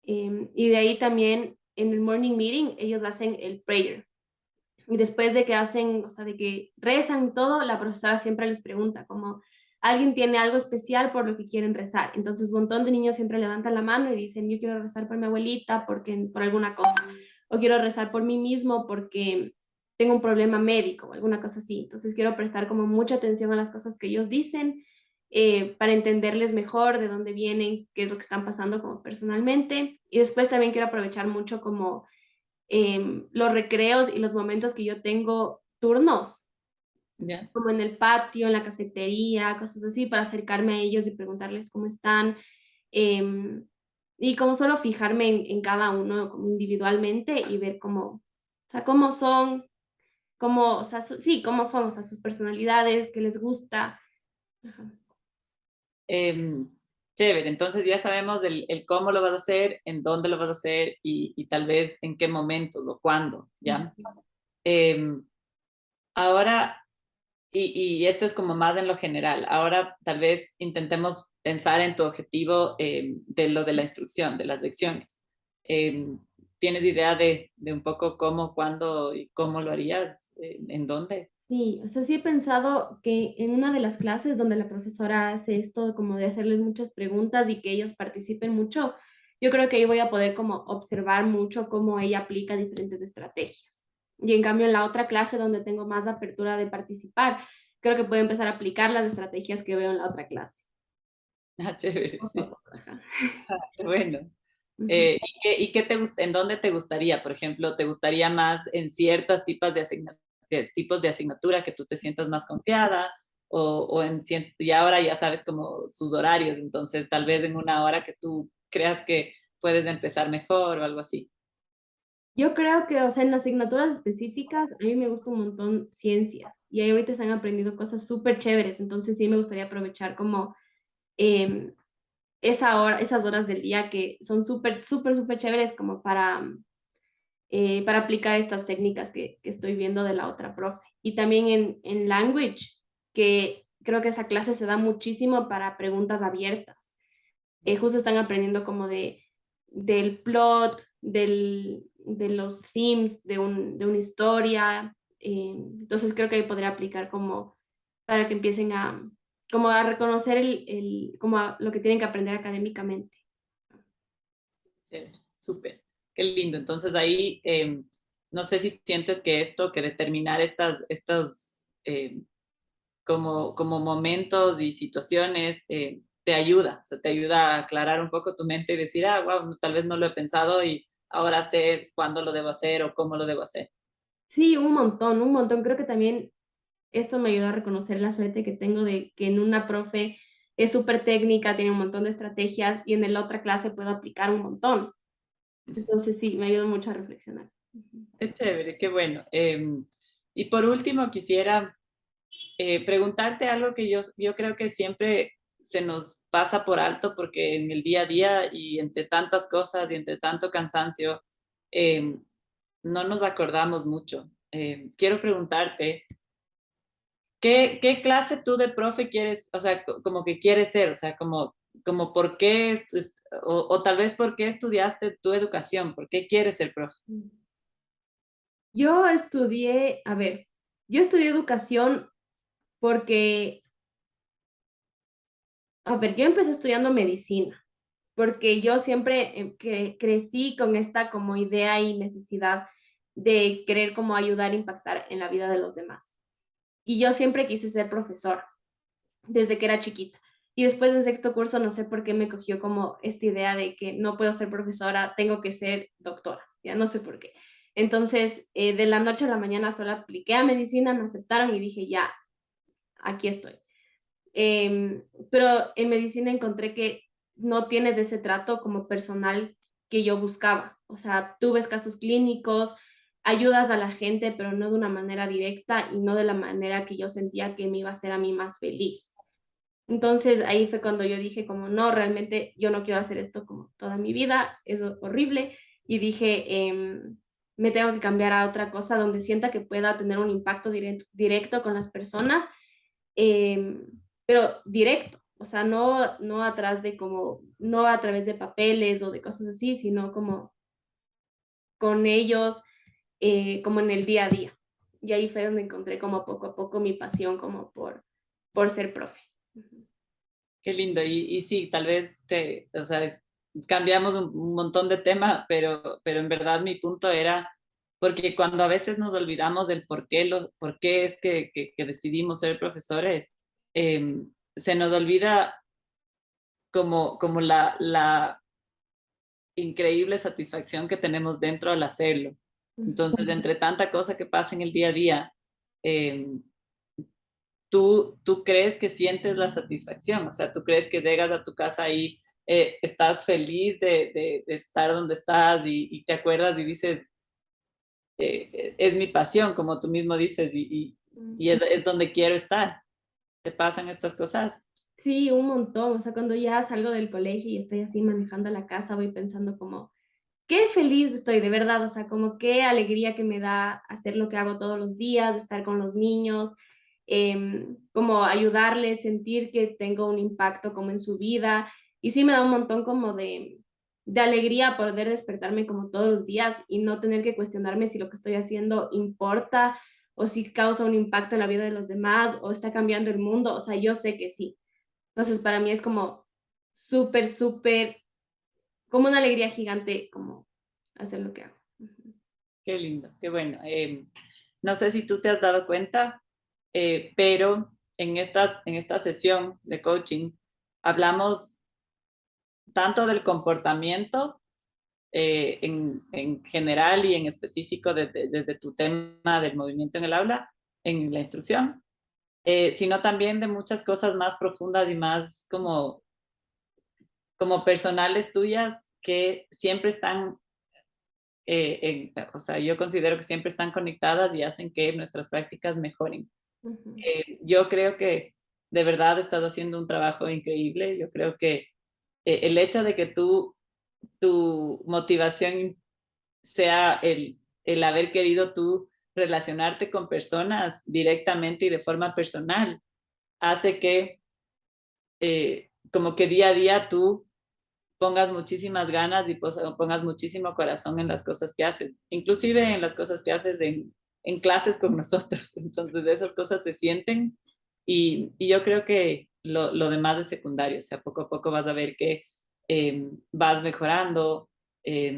Y de ahí también en el morning meeting ellos hacen el prayer. Y después de que hacen, o sea, de que rezan todo, la profesora siempre les pregunta como, ¿alguien tiene algo especial por lo que quieren rezar? Entonces, un montón de niños siempre levantan la mano y dicen, yo quiero rezar por mi abuelita porque, por alguna cosa, o quiero rezar por mí mismo porque tengo un problema médico o alguna cosa así. Entonces, quiero prestar como mucha atención a las cosas que ellos dicen para entenderles mejor de dónde vienen, qué es lo que están pasando como personalmente. Y después también quiero aprovechar mucho como los recreos y los momentos que yo tengo turnos, ¿Ya? como en el patio, en la cafetería, cosas así, para acercarme a ellos y preguntarles cómo están. em, y como solo fijarme en cada uno como individualmente y ver cómo, o sea, cómo son, cómo, o sea, sí, cómo son, o sea, sus personalidades, qué les gusta. Ajá. Em, Chévere, entonces ya sabemos el cómo lo vas a hacer, en dónde lo vas a hacer y tal vez en qué momentos o cuándo, ¿ya? Em, Ahora, y esto es como más en lo general, ahora tal vez intentemos pensar en tu objetivo de lo de la instrucción, de las lecciones. Em, ¿Tienes idea de un poco cómo, cuándo y cómo lo harías? ¿En dónde? Sí, o sea, sí he pensado que en una de las clases donde la profesora hace esto, como de hacerles muchas preguntas y que ellos participen mucho, yo creo que ahí voy a poder como observar mucho cómo ella aplica diferentes estrategias. Y en cambio en la otra clase donde tengo más apertura de participar, creo que puedo empezar a aplicar las estrategias que veo en la otra clase. Ah, chévere, Poco a sí. poco, ajá. Qué bueno. Ujú. ¿Y qué te gusta, en dónde te gustaría? Por ejemplo, ¿te gustaría más en ciertos tipos de asignatura que tú te sientas más confiada? Y ahora ya sabes como sus horarios, entonces tal vez en una hora que tú creas que puedes empezar mejor o algo así. Yo creo que, o sea, en las asignaturas específicas, a mí me gusta un montón ciencias y ahí ahorita se han aprendido cosas súper chéveres, entonces sí me gustaría aprovechar como em, esas horas del día que son súper, súper, súper chéveres como para aplicar estas técnicas que estoy viendo de la otra profe. Y también en language, que creo que esa clase se da muchísimo para preguntas abiertas. Justo están aprendiendo como de del plot, de los themes de una historia. Entonces creo que ahí podría aplicar como para que empiecen como a reconocer como lo que tienen que aprender académicamente. Chévere, súper, qué lindo. Entonces ahí, no sé si sientes que esto, que determinar como momentos y situaciones, te ayuda, o sea, te ayuda a aclarar un poco tu mente y decir, ah, wow, tal vez no lo he pensado y ahora sé cuándo lo debo hacer o cómo lo debo hacer. Sí, un montón, un montón. Creo que también esto me ayuda a reconocer la suerte que tengo de que en una profe es súper técnica, tiene un montón de estrategias y en la otra clase puedo aplicar un montón. Entonces sí, me ayuda mucho a reflexionar. Ujú. Qué chévere, qué bueno. Y por último, quisiera preguntarte algo que yo creo que siempre se nos pasa por alto porque en el día a día y entre tantas cosas y entre tanto cansancio, eh, no nos acordamos mucho. Quiero preguntarte, ¿qué clase tú de profe quieres, o sea, como que quieres ser? O sea, como por qué, o tal vez por qué estudiaste tu educación, por qué quieres ser profe. Yo estudié, a ver, yo estudié educación porque, a ver, yo empecé estudiando medicina, porque yo siempre crecí con esta como idea y necesidad de querer como ayudar a impactar en la vida de los demás. Y yo siempre quise ser profesora, desde que era chiquita. Y después en sexto curso no sé por qué me cogió como esta idea de que no puedo ser profesora, tengo que ser doctora, ya no sé por qué. Entonces, de la noche a la mañana solo apliqué a medicina, me aceptaron y dije, ya, aquí estoy. Pero en medicina encontré que no tienes ese trato como personal que yo buscaba. O sea, tú ves casos clínicos, ayudas a la gente, pero no de una manera directa y no de la manera que yo sentía que me iba a hacer a mí más feliz. Entonces ahí fue cuando yo dije como no, realmente yo no quiero hacer esto como toda mi vida, es horrible. Y dije, me tengo que cambiar a otra cosa donde sienta que pueda tener un impacto directo con las personas, em, pero directo, o sea, no atrás de como, no a través de papeles o de cosas así, sino como con ellos, como en el día a día. Y ahí fue donde encontré como poco a poco mi pasión como por ser profe. Ujú. Qué lindo. Y sí, tal vez o sea, cambiamos un montón de tema, pero en verdad mi punto era, porque cuando a veces nos olvidamos del por qué es que decidimos ser profesores, se nos olvida como la increíble satisfacción que tenemos dentro al hacerlo. Ujú. Entonces, entre tanta cosa que pasa en el día a día, eh, tú crees que sientes la satisfacción, o sea, tú crees que llegas a tu casa y estás feliz de estar donde estás y te acuerdas y dices, es mi pasión, como tú mismo dices, y es donde quiero estar. ¿Te pasan estas cosas? Sí, un montón. O sea, cuando ya salgo del colegio y estoy así manejando la casa, voy pensando como, qué feliz estoy, de verdad. O sea, como qué alegría que me da hacer lo que hago todos los días, estar con los niños, como ayudarles, sentir que tengo un impacto como en su vida. Y sí me da un montón como de alegría poder despertarme como todos los días y no tener que cuestionarme si lo que estoy haciendo importa o si causa un impacto en la vida de los demás o está cambiando el mundo. O sea, yo sé que sí. Entonces, para mí es como súper, súper, como una alegría gigante, como hacer lo que hago. Ujú. Qué lindo, qué bueno. No sé si tú te has dado cuenta, pero en esta sesión de coaching hablamos tanto del comportamiento en general y en específico desde tu tema del movimiento en el aula, en la instrucción, sino también de muchas cosas más profundas y más como personales tuyas que siempre están, o sea, yo considero que siempre están conectadas y hacen que nuestras prácticas mejoren. Ujú. Yo creo que de verdad estás haciendo un trabajo increíble. Yo creo que el hecho de que tu motivación sea el haber querido tú relacionarte con personas directamente y de forma personal, hace que como que día a día tú pongas muchísimas ganas y pongas muchísimo corazón en las cosas que haces, inclusive en las cosas que haces en clases con nosotros. Entonces, esas cosas se sienten y yo creo que lo demás es secundario, o sea, poco a poco vas a ver que vas mejorando. eh,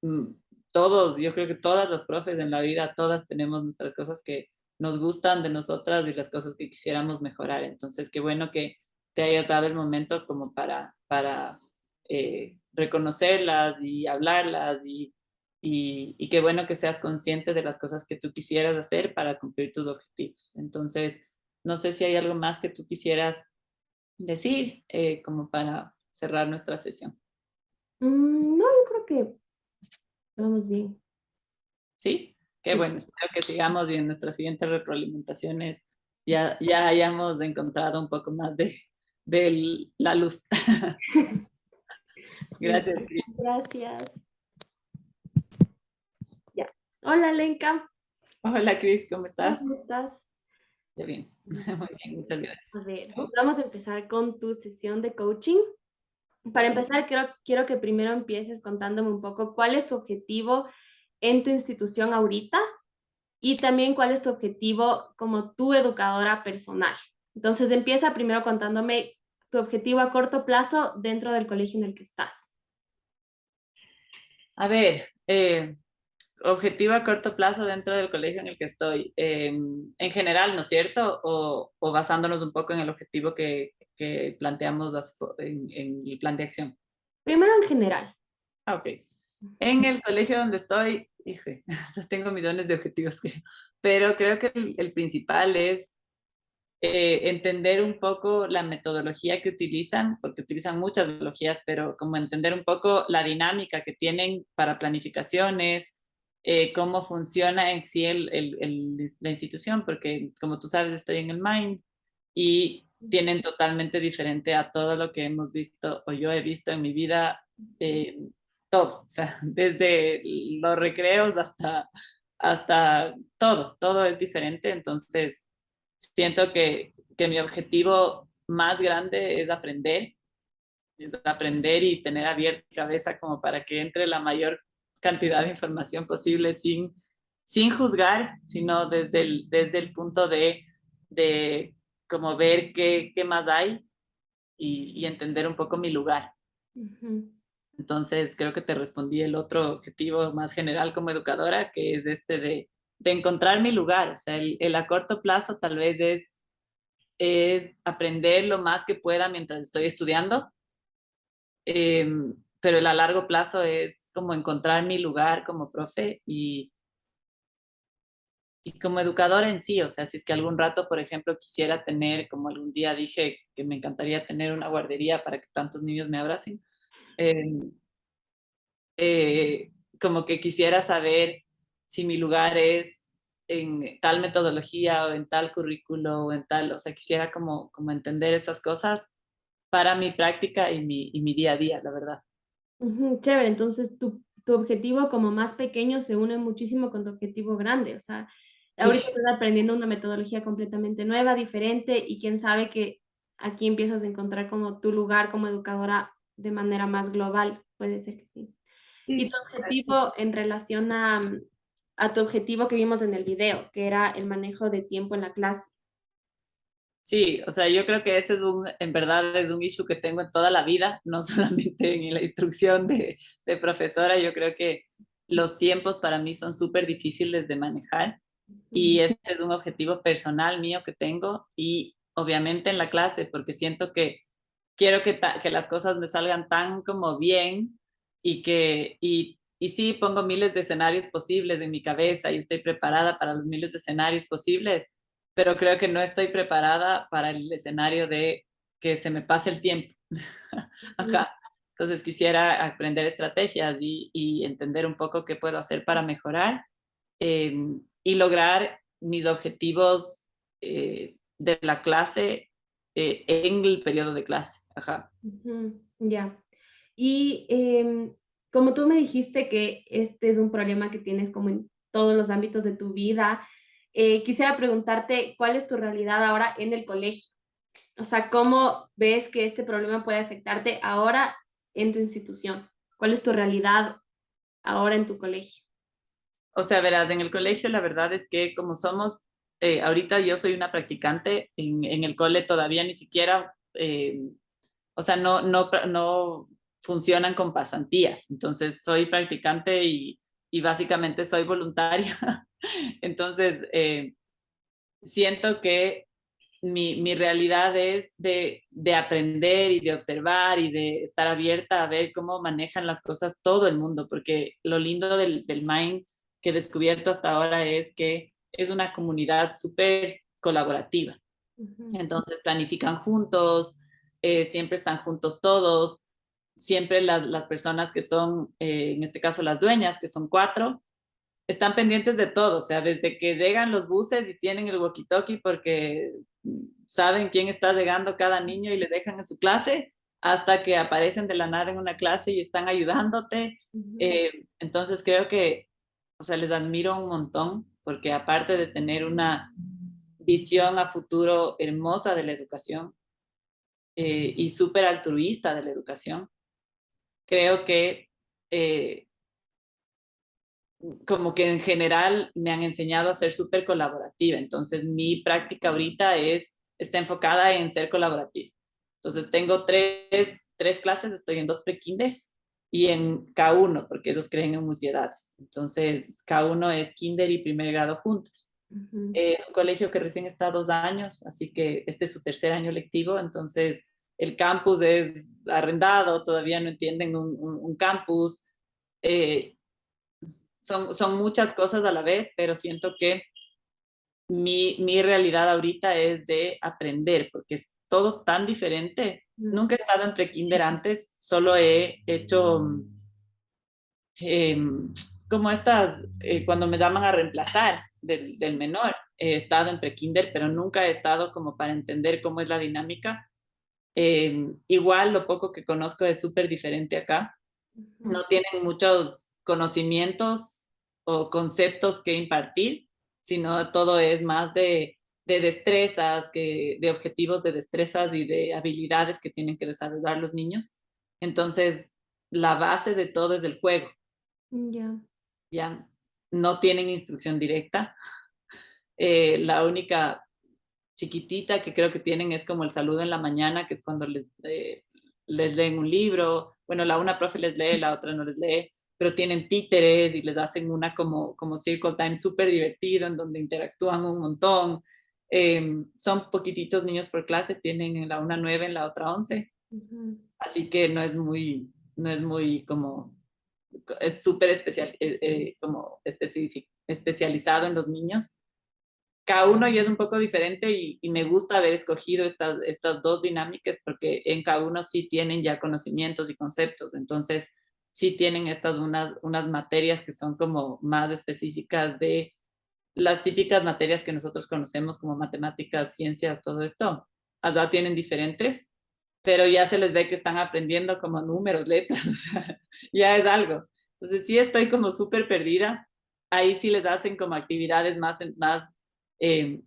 mm, Todos, yo creo que todas las profes en la vida, todas tenemos nuestras cosas que nos gustan de nosotras y las cosas que quisiéramos mejorar. Entonces, qué bueno que te hayas dado el momento como para reconocerlas y hablarlas y qué bueno que seas consciente de las cosas que tú quisieras hacer para cumplir tus objetivos. Entonces, no sé si hay algo más que tú quisieras decir como para cerrar nuestra sesión. No, yo creo que vamos bien. ¿Sí? Qué Sí. bueno, espero que sigamos y en nuestras siguientes retroalimentaciones ya hayamos encontrado un poco más de la luz. Gracias, Cris. Gracias. Ya. Hola, Lenka. Hola, Cris, ¿cómo estás? ¿Cómo estás? Ya bien, muy bien, muchas gracias. A ver, ¿Tú? vamos a empezar con tu sesión de coaching. Para empezar, quiero que primero empieces contándome un poco cuál es tu objetivo en tu institución ahorita y también cuál es tu objetivo como tu educadora personal. Entonces, empieza primero contándome tu objetivo a corto plazo dentro del colegio en el que estás. A ver, objetivo a corto plazo dentro del colegio en el que estoy, en general, ¿no es cierto? O basándonos un poco en el objetivo que planteamos en el plan de acción. Primero en general. Ah, ok. En el colegio donde estoy, híjole, o sea, tengo millones de objetivos, creo, pero creo que el principal es entender un poco la metodología que utilizan, porque utilizan muchas metodologías, pero como entender un poco la dinámica que tienen para planificaciones, cómo funciona en sí la institución, porque como tú sabes, estoy en el MIND y tienen totalmente diferente a todo lo que hemos visto o yo he visto en mi vida, eh, todo, o sea, desde los recreos hasta todo es diferente, entonces siento que mi objetivo más grande es aprender y tener abierta mi cabeza como para que entre la mayor cantidad de información posible sin juzgar, sino desde el punto de como ver qué más hay y entender un poco mi lugar. Ujú. Entonces, creo que te respondí el otro objetivo más general como educadora, que es este de encontrar mi lugar. O sea, el a corto plazo tal vez es aprender lo más que pueda mientras estoy estudiando, eh, pero el a largo plazo es como encontrar mi lugar como profe y como educadora en sí. O sea, si es que algún rato, por ejemplo, quisiera tener, como algún día dije que me encantaría tener una guardería para que tantos niños me abracen, eh, como que quisiera saber si mi lugar es en tal metodología o en tal currículo o en tal, o sea, quisiera como entender esas cosas para mi práctica y mi día a día, la verdad. Ujú, chévere, entonces tu objetivo como más pequeño se une muchísimo con tu objetivo grande, o sea, ahorita Sí, estás aprendiendo una metodología completamente nueva, diferente, y quién sabe que aquí empiezas a encontrar como tu lugar como educadora de manera más global, puede ser que sí. Y sí, tu objetivo en relación a tu objetivo que vimos en el video, que era el manejo de tiempo en la clase. sí, o sea, yo creo que ese es en verdad es un issue que tengo en toda la vida, no solamente en la instrucción de profesora, yo creo que los tiempos para mí son súper difíciles de manejar y ese es un objetivo personal mío que tengo y obviamente en la clase, porque siento que quiero que las cosas me salgan tan como bien y sí pongo miles de escenarios posibles en mi cabeza y estoy preparada para los miles de escenarios posibles, pero creo que no estoy preparada para el escenario de que se me pase el tiempo. Ajá. Entonces quisiera aprender estrategias y entender un poco qué puedo hacer para mejorar eh, y lograr mis objetivos de la clase en el periodo de clase. Ajá. Ujú, ya. Y como tú me dijiste que este es un problema que tienes como en todos los ámbitos de tu vida, quisiera preguntarte cuál es tu realidad ahora en el colegio. O sea, ¿cómo ves que este problema puede afectarte ahora en tu institución? ¿Cuál es tu realidad ahora en tu colegio? O sea, verás, en el colegio la verdad es que como somos, ahorita yo soy una practicante, en el cole todavía ni siquiera, o sea, no funcionan con pasantías. Entonces, soy practicante y básicamente soy voluntaria. Entonces, siento que mi realidad es de aprender y de observar y de estar abierta a ver cómo manejan las cosas todo el mundo, porque lo lindo del Mind que he descubierto hasta ahora es que es una comunidad súper colaborativa. Ujú, Entonces planifican juntos, siempre están juntos todos, siempre las personas que son, en este caso las dueñas, que son cuatro, están pendientes de todo, o sea, desde que llegan los buses y tienen el walkie-talkie porque saben quién está llegando cada niño y le dejan en su clase, hasta que aparecen de la nada en una clase y están ayudándote. ujú, Eh, entonces creo que, o sea, les admiro un montón porque aparte de tener una visión a futuro hermosa de la educación y súper altruista de la educación, creo que como que en general me han enseñado a ser súper colaborativa. Entonces, mi práctica ahorita está enfocada en ser colaborativa. Entonces, tengo tres clases, estoy en dos pre-kinders y en K1, porque ellos creen en multiedades. Entonces, K1 es kinder y primer grado juntos. ujú. Es un colegio que recién está 2 años, así que este es su tercer año lectivo, entonces el campus es arrendado, todavía no entienden un campus. Eh, son muchas cosas a la vez, pero siento que mi realidad ahorita es de aprender, porque es todo tan diferente. Mm, Nunca he estado en prekinder antes, solo he hecho eh, como estas, cuando me llaman a reemplazar del menor, he estado en prekinder, pero nunca he estado como para entender cómo es la dinámica. Igual lo poco que conozco es súper diferente acá. ujú, No tienen muchos conocimientos o conceptos que impartir, sino todo es más de destrezas, de objetivos de destrezas y de habilidades que tienen que desarrollar los niños. Entonces, la base de todo es el juego, ya. ¿ya? No tienen instrucción directa. La única chiquitita que creo que tienen es como el saludo en la mañana, que es cuando les leen un libro. Bueno, la una profe les lee, la otra no les lee, pero tienen títeres y les hacen una como circle time súper divertido en donde interactúan un montón. Son poquititos niños por clase, tienen en la una 9, en la otra 11, Ujú, así que no es muy como, es súper especial, como especializado en los niños. K1 ya es un poco diferente y me gusta haber escogido estas dos dinámicas porque en K1 sí tienen ya conocimientos y conceptos, entonces sí tienen estas unas materias que son como más específicas de las típicas materias que nosotros conocemos como matemáticas, ciencias, todo esto. Allá tienen diferentes, pero ya se les ve que están aprendiendo como números, letras, o sea, ya es algo. Entonces sí estoy como súper perdida. Ahí sí les hacen como actividades más eh,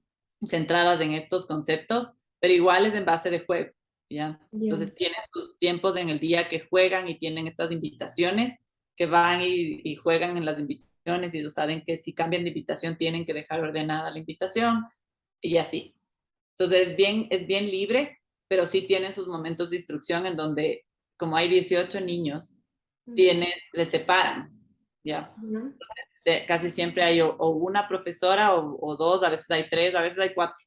centradas en estos conceptos, pero igual es en base de juego, ¿ya? ya. Entonces tienen sus tiempos en el día que juegan y tienen estas invitaciones que van y juegan en las invitaciones y ellos saben que si cambian de invitación tienen que dejar ordenada la invitación y así. Entonces es bien libre, pero sí tienen sus momentos de instrucción en donde, como hay 18 niños, Mm, les separan, ¿ya? ya. Casi siempre hay o una profesora o dos, a veces hay tres, a veces hay cuatro,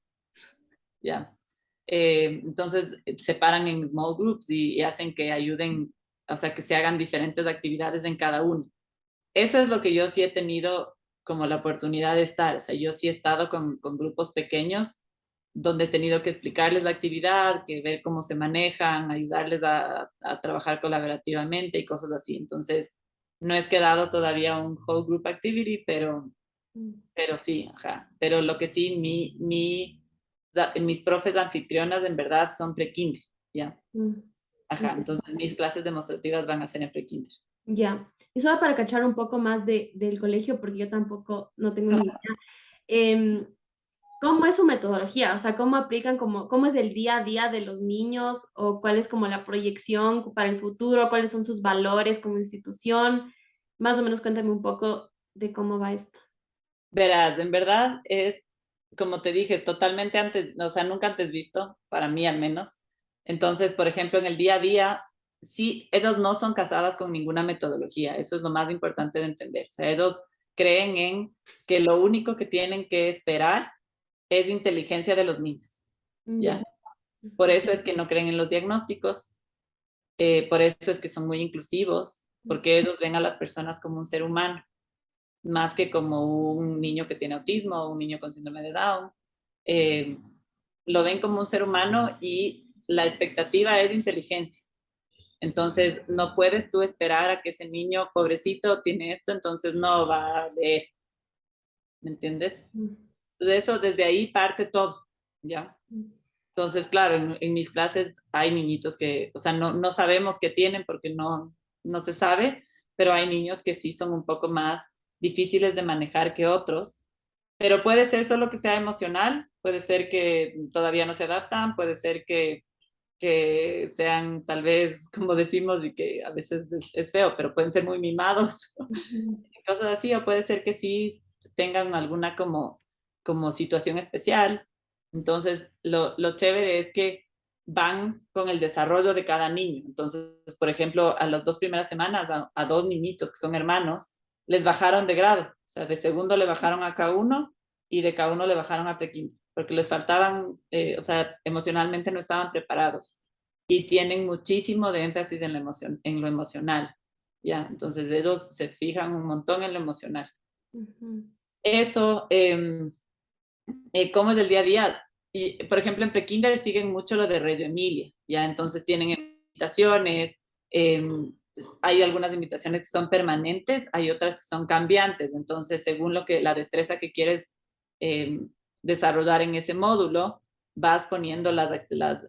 ¿ya? Entonces separan en small groups y hacen que ayuden, o sea, que se hagan diferentes actividades en cada uno. Eso es lo que yo sí he tenido como la oportunidad de estar. O sea, yo sí he estado con grupos pequeños donde he tenido que explicarles la actividad, que ver cómo se manejan, ayudarles a trabajar colaborativamente y cosas así. Entonces, no es quedado todavía un whole group activity, Mm, pero sí, ajá. Pero lo que sí, mis profes anfitrionas en verdad son pre-kinder, ¿ya? mm. Ajá, entonces mis clases demostrativas van a ser en pre-kinder. Ya. Y solo para cachar un poco más del colegio, porque yo tampoco no tengo ni idea. ¿Cómo es su metodología? O sea, ¿cómo aplican, cómo es el día a día de los niños o cuál es como la proyección para el futuro? ¿Cuáles son sus valores como institución? Más o menos cuéntame un poco de cómo va esto. Verás, en verdad es, como te dije, es totalmente antes, o sea, nunca antes visto, para mí al menos. Entonces, por ejemplo, en el día a día, sí, ellos no son casadas con ninguna metodología, eso es lo más importante de entender. O sea, ellos creen en que lo único que tienen que esperar es inteligencia de los niños, Ya. ¿ya? Por eso es que no creen en los diagnósticos, por eso es que son muy inclusivos, porque ellos ven a las personas como un ser humano más que como un niño que tiene autismo o un niño con síndrome de Down. Eh, lo ven como un ser humano y la expectativa es inteligencia. Entonces, no puedes tú esperar a que ese niño, pobrecito, tiene esto, entonces no va a leer, ¿me entiendes? Entonces, eso desde ahí parte todo, ¿ya? Entonces, claro, en mis clases hay niñitos que, o sea, no sabemos qué tienen porque no se sabe, pero hay niños que sí son un poco más difíciles de manejar que otros. Pero puede ser solo que sea emocional, puede ser que todavía no se adaptan, puede ser que sean tal vez, como decimos, y que a veces es feo, pero pueden ser muy mimados, cosas así, o puede ser que sí tengan alguna como situación especial. Entonces, lo chévere es que van con el desarrollo de cada niño. Entonces, por ejemplo, a las 2 primeras semanas, a dos niñitos que son hermanos, les bajaron de grado. O sea, de segundo le bajaron a K1 y de K1 le bajaron a prequinto, porque les faltaban, o sea, emocionalmente no estaban preparados y tienen muchísimo de énfasis en en lo emocional. ¿Ya? Entonces ellos se fijan un montón en lo emocional. Eso, ¿cómo es el día a día? Y, por ejemplo, en prekinder siguen mucho lo de Reggio Emilia, ¿ya? Entonces tienen invitaciones, eh, hay algunas invitaciones que son permanentes, hay otras que son cambiantes, entonces según lo que la destreza que quieres eh, desarrollar en ese módulo, vas poniendo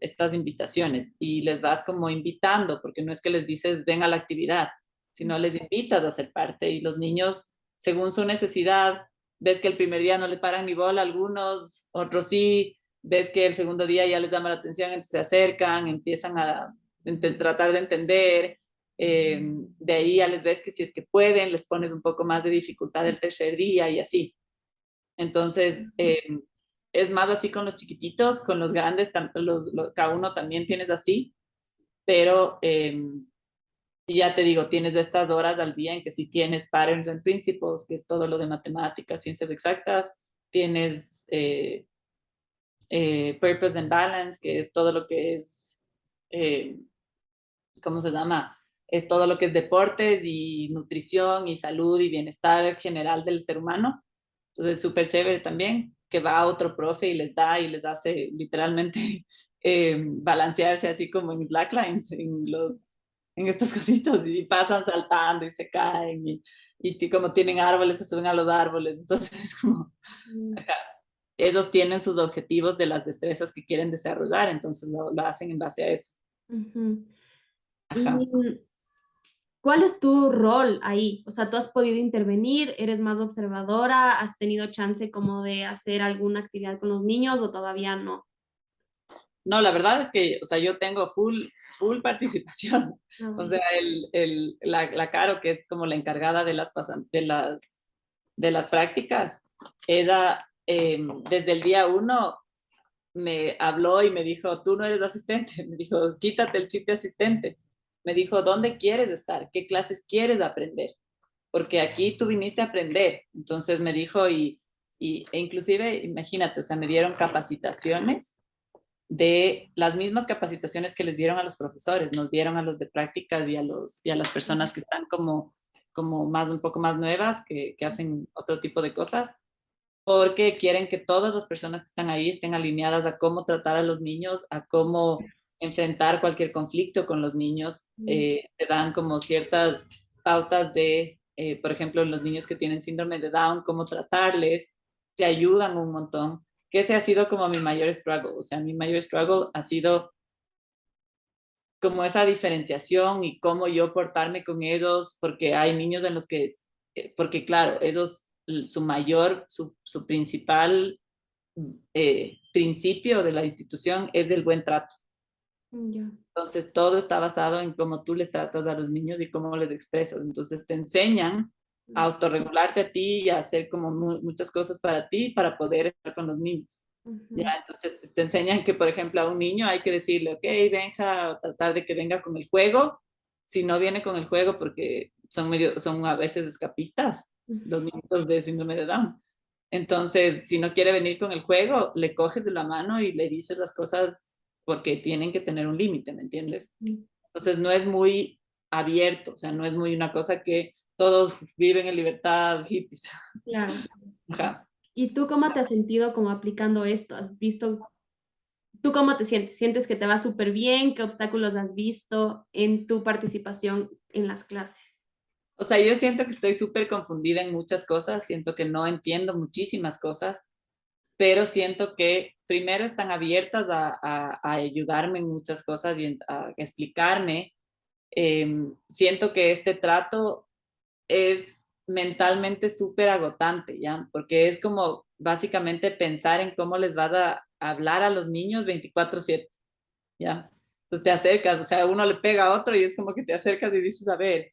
estas invitaciones y les vas como invitando, porque no es que les dices ven a la actividad, sino les invitas a ser parte y los niños, según su necesidad, ves que el primer día no les paran ni bola a algunos, otros sí, ves que el segundo día ya les llama la atención, entonces se acercan, empiezan a tratar de entender, de ahí ya les ves que si es que pueden, les pones un poco más de dificultad el tercer día y así. Entonces, es más así con los chiquititos, con los grandes, cada uno también tienes así, pero y ya te digo, tienes estas horas al día en que sí tienes patterns and principles, que es todo lo de matemáticas, ciencias exactas, tienes purpose and balance, que es todo lo que es, eh, ¿cómo se llama? Es todo lo que es deportes y nutrición y salud y bienestar general del ser humano. Entonces, súper chévere también, que va otro profe y les da y les hace literalmente balancearse así como en slacklines, en estos cositos, y pasan saltando y se caen, y como tienen árboles, se suben a los árboles. Entonces, es como, ajá, ellos tienen sus objetivos de las destrezas que quieren desarrollar, entonces lo hacen en base a eso. ¿Y Ajá. cuál es tu rol ahí? O sea, ¿tú has podido intervenir? ¿Eres más observadora? ¿Has tenido chance como de hacer alguna actividad con los niños o todavía no? No, la verdad es que, o sea, yo tengo full participación. O No. sea, la Caro, que es como la encargada de de las prácticas, ella desde el día uno me habló y me dijo, tú no eres asistente. Me dijo, quítate el chip de asistente. Me dijo, ¿dónde quieres estar? ¿Qué clases quieres aprender? Porque aquí tú viniste a aprender. Entonces me dijo, e inclusive, imagínate, o sea, me dieron capacitaciones de las mismas capacitaciones que les dieron a los profesores, nos dieron a los de prácticas y a las personas que están como más, un poco más nuevas, que hacen otro tipo de cosas, porque quieren que todas las personas que están ahí estén alineadas a cómo tratar a los niños, a cómo enfrentar cualquier conflicto con los niños. Te dan como ciertas pautas de, por ejemplo, los niños que tienen síndrome de Down, cómo tratarles, te ayudan un montón. Que ese ha sido como mi mayor struggle. O sea, mi mayor struggle ha sido como esa diferenciación y cómo yo portarme con ellos, porque hay niños en los que, porque claro, ellos, su principal principio de la institución es el buen trato. Ya. Entonces, todo está basado en cómo tú les tratas a los niños y cómo les expresas. Entonces, te enseñan a autorregularte a ti y a hacer como muchas cosas para ti para poder estar con los niños. Ya, Ujú. entonces te enseñan que, por ejemplo, a un niño hay que decirle, ok, Benja, tratar de que venga con el juego. Si no viene con el juego, porque son a veces escapistas, los niños de síndrome de Down. Entonces, si no quiere venir con el juego, le coges de la mano y le dices las cosas porque tienen que tener un límite, ¿me entiendes? Ujú. Entonces, no es muy abierto, o sea, no es muy una cosa que todos viven en libertad, hippies. Claro. Ajá. ¿Y tú cómo te has sentido como aplicando esto? ¿Has visto, tú cómo te sientes? ¿Sientes que te va súper bien? ¿Qué obstáculos has visto en tu participación en las clases? O sea, yo siento que estoy súper confundida en muchas cosas, siento que no entiendo muchísimas cosas, pero siento que primero están abiertas a ayudarme en muchas cosas y a explicarme. Siento que este trato es mentalmente súper agotante, ¿ya? Porque es como básicamente pensar en cómo les vas a hablar a los niños 24/7, ¿ya? Entonces te acercas, o sea, uno le pega a otro y es como que te acercas y dices, a ver,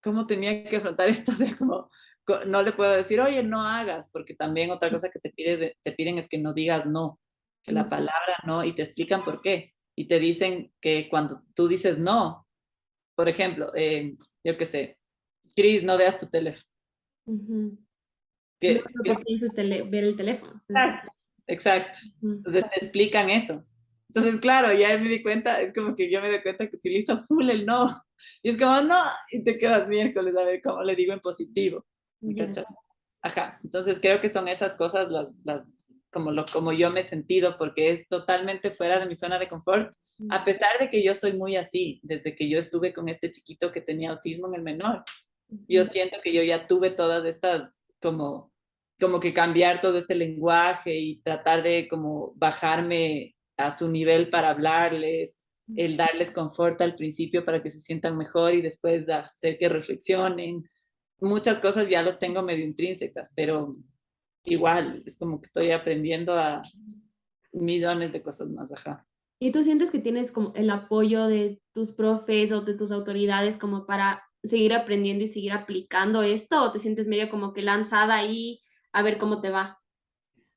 ¿cómo tenía que afrontar esto? O sea, como no le puedo decir, oye, no hagas, porque también otra cosa que te piden es que no digas no, que la palabra no, y te explican por qué. Y te dicen que cuando tú dices no, por ejemplo, yo qué sé, Cris, no veas tu teléfono. Ujú. No, Que, no, porque dices ver el teléfono. exacto, exacto. Ujú. Entonces te explican eso. Entonces, claro, ya me di cuenta, es como que yo me doy cuenta que utilizo full el no. Y es como, no, y te quedas miércoles a ver cómo le digo en positivo. ¿Me Ya. cachas? Ajá, entonces creo que son esas cosas como yo me he sentido, porque es totalmente fuera de mi zona de confort, a pesar de que yo soy muy así, desde que yo estuve con este chiquito que tenía autismo en el menor. Yo Ujú. siento que yo ya tuve todas estas, como que cambiar todo este lenguaje y tratar de como bajarme a su nivel para hablarles, el darles confort al principio para que se sientan mejor y después hacer que reflexionen. Muchas cosas ya los tengo medio intrínsecas, pero igual es como que estoy aprendiendo a millones de cosas más, ajá. ¿Y tú sientes que tienes como el apoyo de tus profes o de tus autoridades como para seguir aprendiendo y seguir aplicando esto? ¿O te sientes medio como que lanzada ahí a ver cómo te va?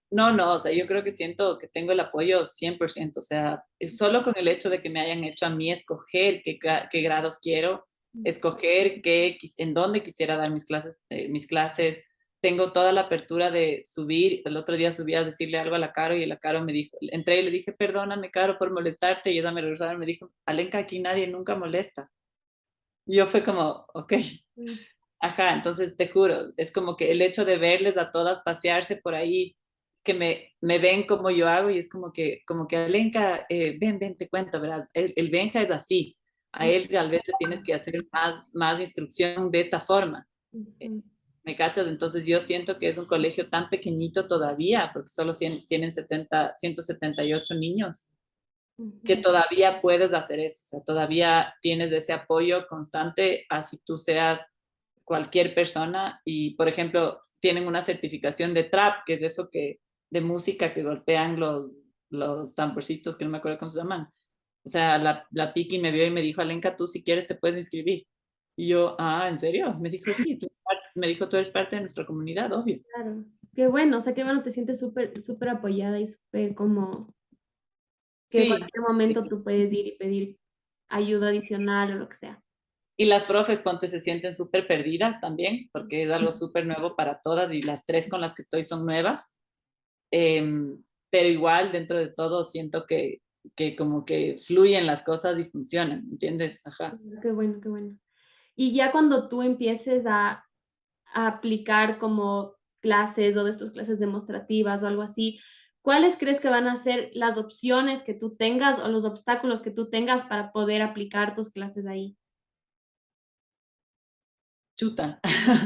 No, no, o sea, yo creo que siento que tengo el apoyo 100%, o sea, es solo con el hecho de que me hayan hecho a mí escoger qué grados quiero, escoger en dónde quisiera dar mis clases, tengo toda la apertura de subir, el otro día subí a decirle algo a la Caro y la Caro me dijo, entré y le dije, perdóname, Caro, por molestarte, y ella me regresó y me dijo, Alenka, aquí nadie nunca molesta. Y yo fue como, ok, Mm. ajá, entonces te juro, es como que el hecho de verles a todas pasearse por ahí, que me ven como yo hago y es como que Alenka, ven, ven, te cuento, verás, el Benja es así, a él tal vez le tienes que hacer más instrucción de esta forma, Ujú. ¿me cachas? Entonces yo siento que es un colegio tan pequeñito todavía, porque solo tienen 178 niños, que Ujú. todavía puedes hacer eso, o sea, todavía tienes ese apoyo constante, así tú seas cualquier persona y, por ejemplo, tienen una certificación de trap, que es eso de música que golpean los tamborcitos, que no me acuerdo cómo se llaman. O sea, la Piki me vio y me dijo, Alenka, tú si quieres te puedes inscribir. Y yo, ah, ¿en serio? Me dijo, sí, me dijo, tú eres parte de nuestra comunidad, obvio. Claro. Qué bueno, o sea, qué bueno, te sientes súper, súper apoyada y súper como que en Sí, cualquier momento tú puedes ir y pedir ayuda adicional o lo que sea. y las profes, ponte, se sienten súper perdidas también, porque es algo súper nuevo para todas y las tres con las que estoy son nuevas. Pero igual, dentro de todo, siento que como que fluyen las cosas y funcionan, ¿entiendes? Ajá. Qué bueno, qué bueno. Y ya cuando tú empieces a aplicar como clases o de estas clases demostrativas o algo así, ¿cuáles crees que van a ser las opciones que tú tengas o los obstáculos que tú tengas para poder aplicar tus clases ahí? Chuta.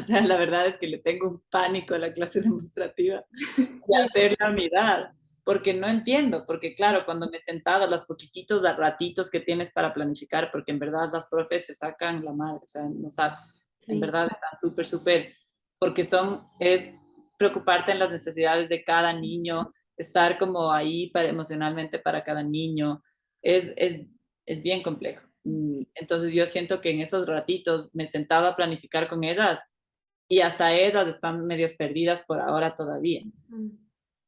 O sea, la verdad es que le tengo un pánico a la clase demostrativa y a hacer la unidad, porque no entiendo, porque claro, cuando me he sentado, los poquititos ratitos que tienes para planificar, porque en verdad las profes se sacan la madre, o sea, no sabes, en Sí, verdad están súper, súper, porque es preocuparte en las necesidades de cada niño, estar como ahí para, emocionalmente para cada niño, es, es, es bien complejo. Entonces yo siento que en esos ratitos me sentaba a planificar con ellas y hasta ellas están medios perdidas por ahora todavía. Mm,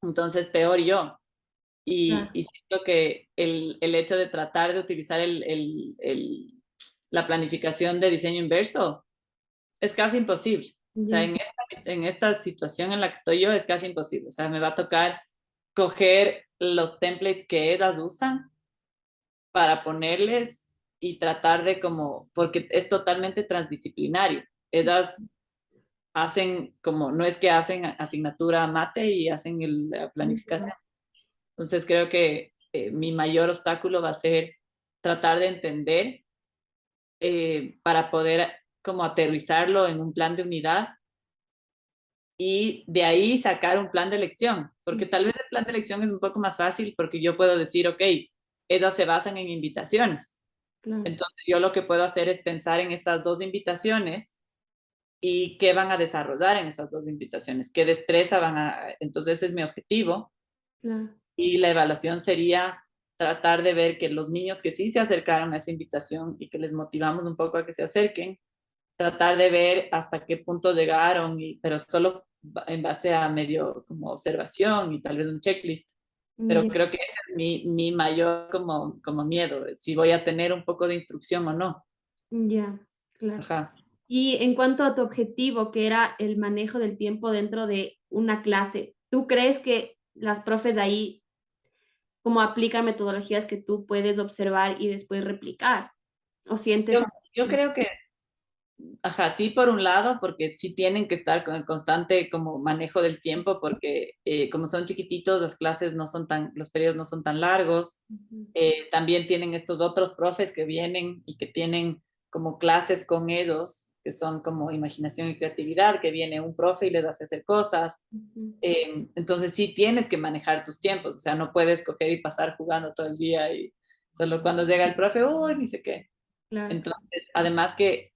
Entonces peor yo. claro, Y siento que el hecho de tratar de utilizar la planificación de diseño inverso es casi imposible. O sea, ya, en esta situación en la que estoy yo es casi imposible. O sea, me va a tocar coger los templates que ellas usan para ponerles y tratar de como, porque es totalmente transdisciplinario. Ellas hacen como, no es que hacen asignatura mate y hacen la ya, planificación. Entonces creo que mi mayor obstáculo va a ser tratar de entender para poder como aterrizarlo en un plan de unidad y de ahí sacar un plan de elección, porque tal vez el plan de elección es un poco más fácil porque yo puedo decir, ok, ellas se basan en invitaciones. claro, Entonces yo lo que puedo hacer es pensar en estas dos invitaciones y qué van a desarrollar en esas dos invitaciones, qué destreza van a... Entonces ese es mi objetivo claro. y la evaluación sería tratar de ver que los niños que sí se acercaron a esa invitación y que les motivamos un poco a que se acerquen, tratar de ver hasta qué punto llegaron, pero solo en base a medio como observación y tal vez un checklist. Pero Ya, creo que ese es mi mayor como miedo, si voy a tener un poco de instrucción o no. ya, claro. Ajá. Y en cuanto a tu objetivo, que era el manejo del tiempo dentro de una clase, ¿tú crees que las profes ahí como aplican metodologías que tú puedes observar y después replicar? ¿O sientes? Yo, yo creo que ajá, sí, por un lado, porque sí tienen que estar con constante como manejo del tiempo, porque como son chiquititos, las clases no son tan, los periodos no son tan largos. Ujú, También tienen estos otros profes que vienen y que tienen como clases con ellos, que son como imaginación y creatividad, que viene un profe y les hace hacer cosas. ujú, Entonces sí tienes que manejar tus tiempos, o sea, no puedes coger y pasar jugando todo el día y solo cuando llega el profe, uy, ni sé qué. claro. Entonces, además que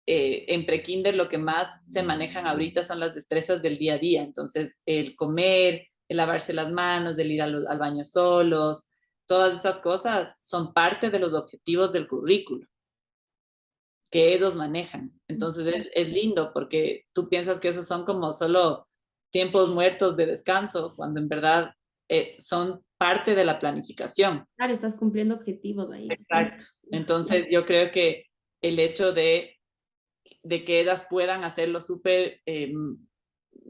en prekinder lo que más se manejan ahorita son las destrezas del día a día. Entonces, el comer, el lavarse las manos, el ir al baño solos, todas esas cosas son parte de los objetivos del currículo que ellos manejan. Entonces, es lindo porque tú piensas que esos son como solo tiempos muertos de descanso, cuando en verdad son parte de la planificación. Claro, estás cumpliendo objetivos ahí. Exacto. Entonces, yo creo que el hecho de que ellas puedan hacerlo súper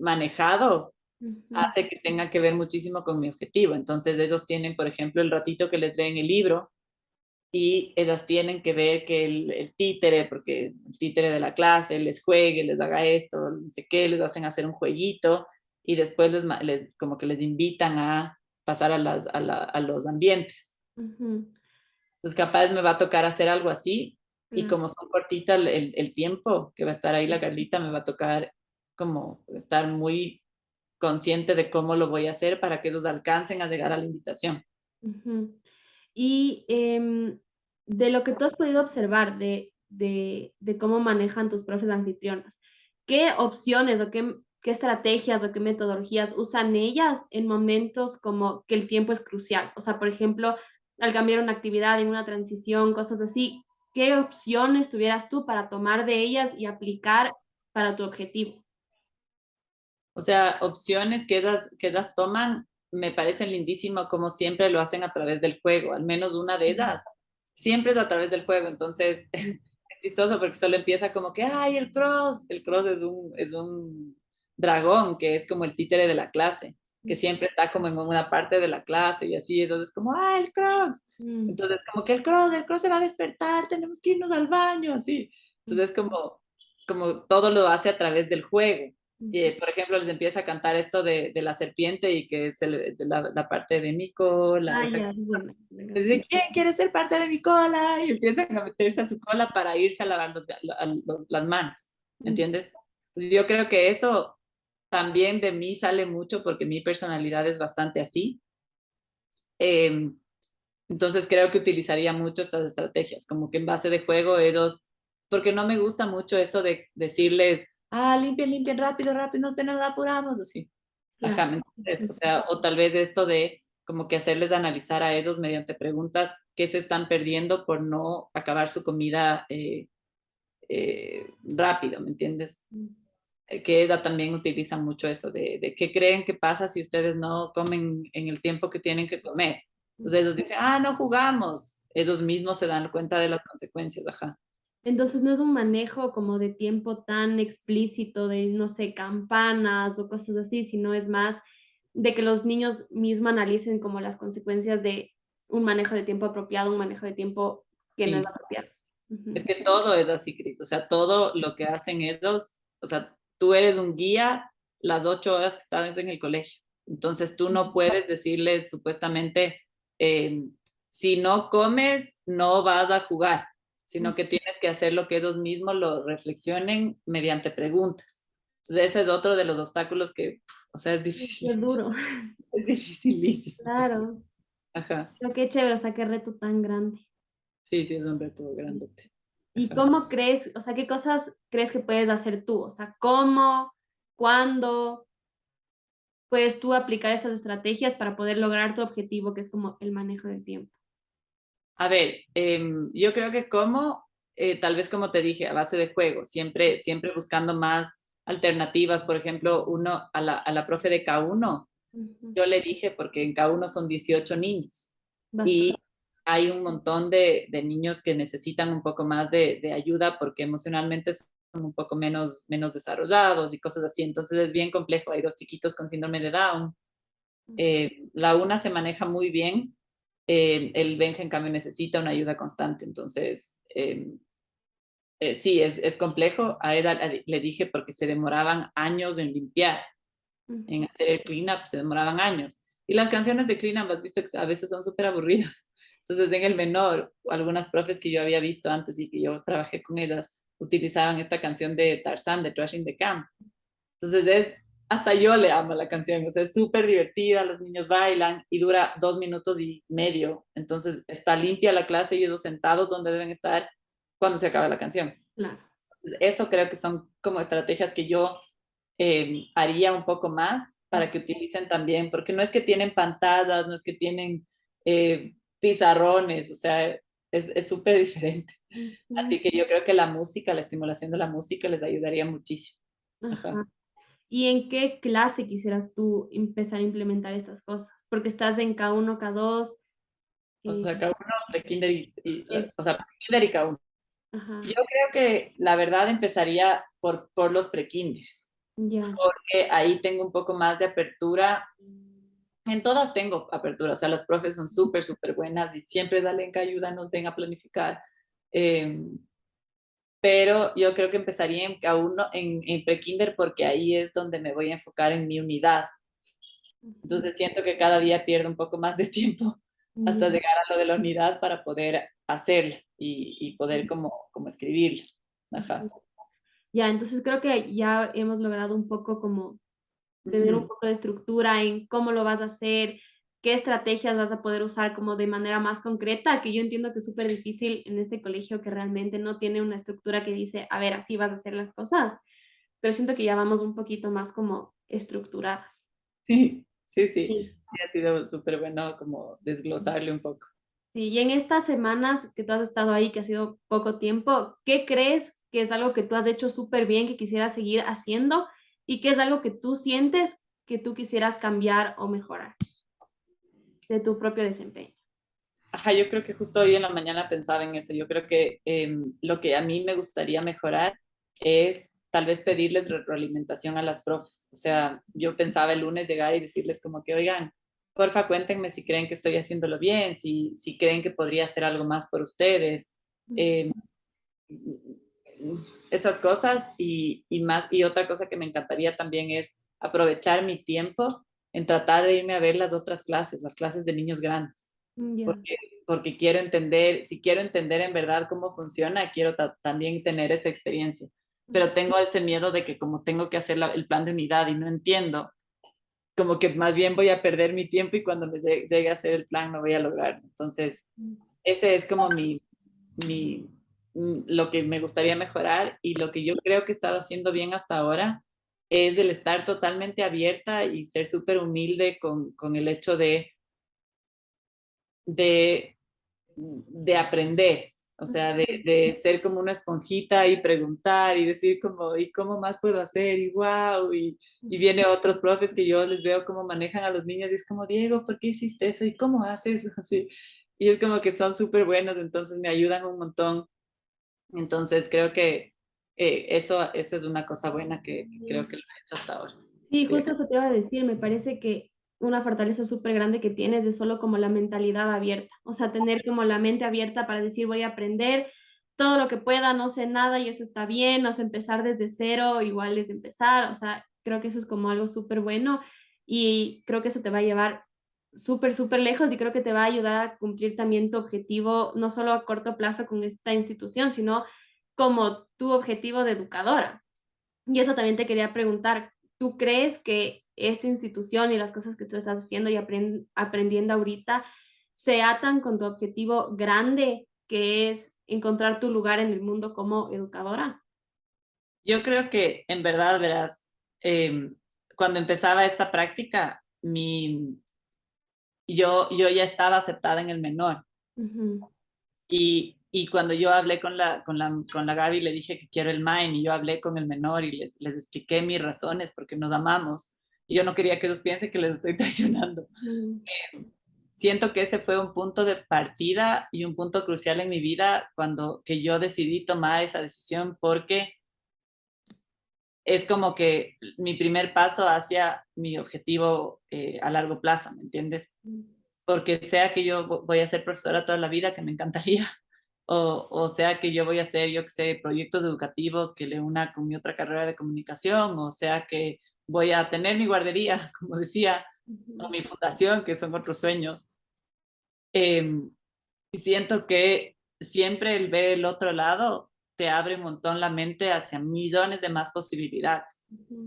manejado Ujú, hace que tenga que ver muchísimo con mi objetivo. Entonces ellos tienen, por ejemplo, el ratito que les leen el libro y ellas tienen que ver que el títere, porque el títere de la clase les juegue, les haga esto, no sé qué, les hacen hacer un jueguito y después como que les invitan a pasar a los ambientes. ujú, Entonces capaz me va a tocar hacer algo así y claro, como son cortita el tiempo que va a estar ahí la Carlita, me va a tocar como estar muy consciente de cómo lo voy a hacer para que ellos alcancen a llegar a la invitación. ujú. Y, de lo que tú has podido observar de cómo manejan tus profes anfitrionas, ¿qué opciones o qué estrategias o qué metodologías usan ellas en momentos como que el tiempo es crucial? O sea, por ejemplo, al cambiar una actividad en una transición, cosas así, ¿qué opciones tuvieras tú para tomar de ellas y aplicar para tu objetivo? O sea, opciones que ellas toman me parecen lindísimo como siempre lo hacen a través del juego, al menos una de Ujú, ellas siempre es a través del juego, entonces ujú, es chistoso porque solo empieza como que, ay, el cross es un dragón que es como el títere de la clase, que siempre está como en una parte de la clase y así, entonces como, ah, el cross, mm, entonces como que el cross se va a despertar, tenemos que irnos al baño, así, mm, entonces como todo lo hace a través del juego. ujú. Por ejemplo, les empieza a cantar esto de la serpiente y que de la parte de mi cola. Ah, Esa, ya, bueno, dice, ¿quién quiere ser parte de mi cola? Y empiezan a meterse a su cola para irse a lavar las manos, mm, ¿entiendes? Entonces yo creo que eso también de mí sale mucho porque mi personalidad es bastante así. Eh, entonces creo que utilizaría mucho estas estrategias, como que en base de juego ellos, porque no me gusta mucho eso de decirles, ah, limpien, limpien, rápido, rápido, nos tenemos, apuramos, así. Ajá, Claro. ¿me entiendes? O sea, o tal vez esto de como que hacerles analizar a ellos mediante preguntas qué se están perdiendo por no acabar su comida rápido, ¿me entiendes? Que ella también utiliza mucho eso de qué creen que pasa si ustedes no comen en el tiempo que tienen que comer. Entonces ellos dicen, ah, no jugamos. Ellos mismos se dan cuenta de las consecuencias, ajá. Entonces no es un manejo como de tiempo tan explícito de, no sé, campanas o cosas así, sino es más de que los niños mismos analicen como las consecuencias de un manejo de tiempo apropiado, un manejo de tiempo que no es Sí, apropiado. es Ujú. que todo es así, Cris. O sea, todo lo que hacen ellos, o sea, tú eres un guía las 8 horas que estás en el colegio. Entonces tú no puedes decirles supuestamente, eh, si no comes, no vas a jugar, sino que tienes que hacer lo que ellos mismos lo reflexionen mediante preguntas. Entonces ese es otro de los obstáculos que, o sea, es Es difícil, duro, es dificilísimo, te juro. claro. Ajá, Pero qué chévere, o sea, qué reto tan grande. sí, sí, es un reto grandote. ¿Y Ajá. cómo crees, o sea, qué cosas crees que puedes hacer tú? O sea, ¿cómo, cuándo puedes tú aplicar estas estrategias para poder lograr tu objetivo, que es como el manejo del tiempo? A ver, yo creo que como, tal vez como te dije, a base de juego, siempre, siempre buscando más alternativas. Por ejemplo, uno a la profe de K1, Ujú. yo le dije, porque en K1 son 18 niños y Bastante. hay un montón de niños que necesitan un poco más de ayuda porque emocionalmente son un poco menos desarrollados y cosas así. Entonces es bien complejo. Hay dos chiquitos con síndrome de Down. La una se maneja muy bien, el Benja, en cambio, necesita una ayuda constante. Entonces, sí, es complejo. A él le dije porque se demoraban años en limpiar, Ujú. en hacer el clean-up, se demoraban años. Y las canciones de clean-up, has visto que a veces son súper aburridas. Entonces, en el menor, algunas profes que yo había visto antes y que yo trabajé con ellas, utilizaban esta canción de Tarzán, de Trash in the Camp. Entonces hasta yo le amo la canción, o sea, es súper divertida, los niños bailan y dura 2 minutos y medio. Entonces está limpia la clase y ellos sentados donde deben estar cuando se acaba la canción. Claro. Eso creo que son como estrategias que yo haría un poco más para que utilicen también, porque no es que tienen pantallas, no es que tienen pizarrones, o sea, es súper diferente. Ujú. Así que yo creo que la música, la estimulación de la música les ayudaría muchísimo. Ajá. Ajá. ¿Y en qué clase quisieras tú empezar a implementar estas cosas? Porque estás en K1, K2, O eh, sea, K1, prekinder es o sea, prekinder y K1. Yo ajá, creo que la verdad empezaría por los prekinders, ya. porque ahí tengo un poco más de apertura. En todas tengo apertura, o sea, las profes son súper, súper buenas y siempre dale que ayuda, nos ven a planificar. Eh, pero yo creo que empezaría en K1, en prekinder, porque ahí es donde me voy a enfocar en mi unidad. Ujú. Entonces siento que cada día pierdo un poco más de tiempo hasta Ya. llegar a lo de la unidad para poder hacerlo y poder como escribirlo. Ajá. Ujú. Ya, entonces creo que ya hemos logrado un poco como tener un Ujú. poco de estructura en cómo lo vas a hacer, qué estrategias vas a poder usar como de manera más concreta, que yo entiendo que es súper difícil en este colegio que realmente no tiene una estructura que dice, a ver, así vas a hacer las cosas, pero siento que ya vamos un poquito más como estructuradas. Sí, sí, sí. Sí. Sí, ha sido súper bueno como desglosarle un poco. Sí, y en estas semanas que tú has estado ahí, que ha sido poco tiempo, ¿qué crees que es algo que tú has hecho súper bien, que quisieras seguir haciendo? ¿Y qué es algo que tú sientes que tú quisieras cambiar o mejorar de tu propio desempeño? Ajá, yo creo que justo hoy en la mañana pensaba en eso. Yo creo que lo que a mí me gustaría mejorar es tal vez pedirles retroalimentación a las profes. O sea, yo pensaba el lunes llegar y decirles como que, oigan, porfa, cuéntenme si creen que estoy haciéndolo bien, si creen que podría hacer algo más por ustedes. Eh, esas cosas y más. Y otra cosa que me encantaría también es aprovechar mi tiempo en tratar de irme a ver las otras clases, las clases de niños grandes Ya. porque, porque quiero entender, si quiero entender en verdad cómo funciona, quiero también tener esa experiencia. Pero tengo ese miedo de que como tengo que hacer el plan de unidad y no entiendo, como que más bien voy a perder mi tiempo y cuando me llegue a hacer el plan no voy a lograr. Entonces, ese es como lo que me gustaría mejorar y lo que yo creo que he estado haciendo bien hasta ahora es el estar totalmente abierta y ser súper humilde con el hecho de, de aprender, o sea, de ser como una esponjita y preguntar y decir como, ¿y cómo más puedo hacer? Y wow, y viene otros profes que yo les veo cómo manejan a los niños y es como, Diego, ¿por qué hiciste eso? ¿Y cómo haces? Así, y es como que son súper buenos, entonces me ayudan un montón. Entonces creo que eso es una cosa buena que creo que lo he hecho hasta ahora. Sí, Quería justo que- eso te iba a decir, me parece que una fortaleza súper grande que tienes es solo como la mentalidad abierta, o sea, tener como la mente abierta para decir voy a aprender todo lo que pueda, no sé nada y eso está bien, o sea, empezar desde cero, igual es empezar, o sea, creo que eso es como algo súper bueno y creo que eso te va a llevar súper, súper lejos y creo que te va a ayudar a cumplir también tu objetivo, no solo a corto plazo con esta institución, sino como tu objetivo de educadora. Y eso también te quería preguntar, ¿tú crees que esta institución y las cosas que tú estás haciendo y aprendiendo ahorita se atan con tu objetivo grande, que es encontrar tu lugar en el mundo como educadora? Yo creo que en verdad, verás, cuando empezaba esta práctica, yo ya estaba aceptada en el menor. Ujú, Y cuando yo hablé con la Gaby, le dije que quiero el MIND y yo hablé con el menor y les expliqué mis razones porque nos amamos. Y yo no quería que ellos piensen que les estoy traicionando. ujú, Siento que ese fue un punto de partida y un punto crucial en mi vida cuando que yo decidí tomar esa decisión porque es como que mi primer paso hacia mi objetivo a largo plazo, ¿me entiendes? Porque sea que yo voy a ser profesora toda la vida, que me encantaría, o sea que yo voy a hacer, yo que sé, proyectos educativos que le una con mi otra carrera de comunicación, o sea que voy a tener mi guardería, como decía, o ujú, mi fundación, que son otros sueños. Y siento que siempre el ver el otro lado te abre un montón la mente hacia millones de más posibilidades. ujú,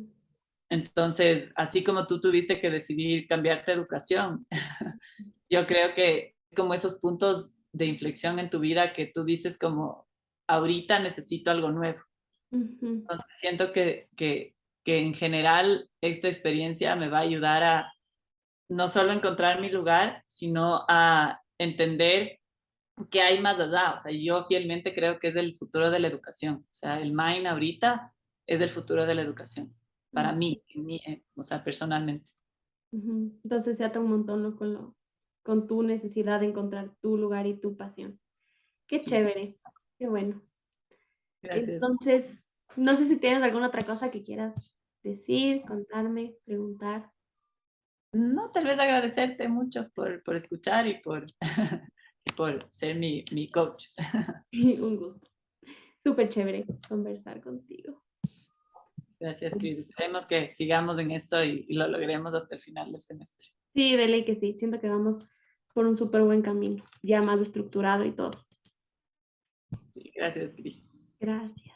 Entonces, así como tú tuviste que decidir cambiarte de educación, yo creo que como esos puntos de inflexión en tu vida que tú dices como, ahorita necesito algo nuevo. ujú, Entonces, siento que en general esta experiencia me va a ayudar a no solo encontrar mi lugar, sino a entender que hay más allá. O sea, yo fielmente creo que es el futuro de la educación. O sea, el MIND ahorita es el futuro de la educación. Para ujú, mí, o sea, personalmente. ujú. Entonces se ata un montón, ¿no? Con tu necesidad de encontrar tu lugar y tu pasión. Qué Sí, sí. chévere, qué bueno. Gracias. Entonces, no sé si tienes alguna otra cosa que quieras decir, contarme, preguntar. No, tal vez agradecerte mucho por escuchar y por ser mi coach. Un gusto. Súper chévere conversar contigo. Gracias, Cris. Esperemos que sigamos en esto y lo logremos hasta el final del semestre. Sí, de ley que sí. Siento que vamos por un súper buen camino, ya más estructurado y todo. Sí, gracias, Cris. Gracias.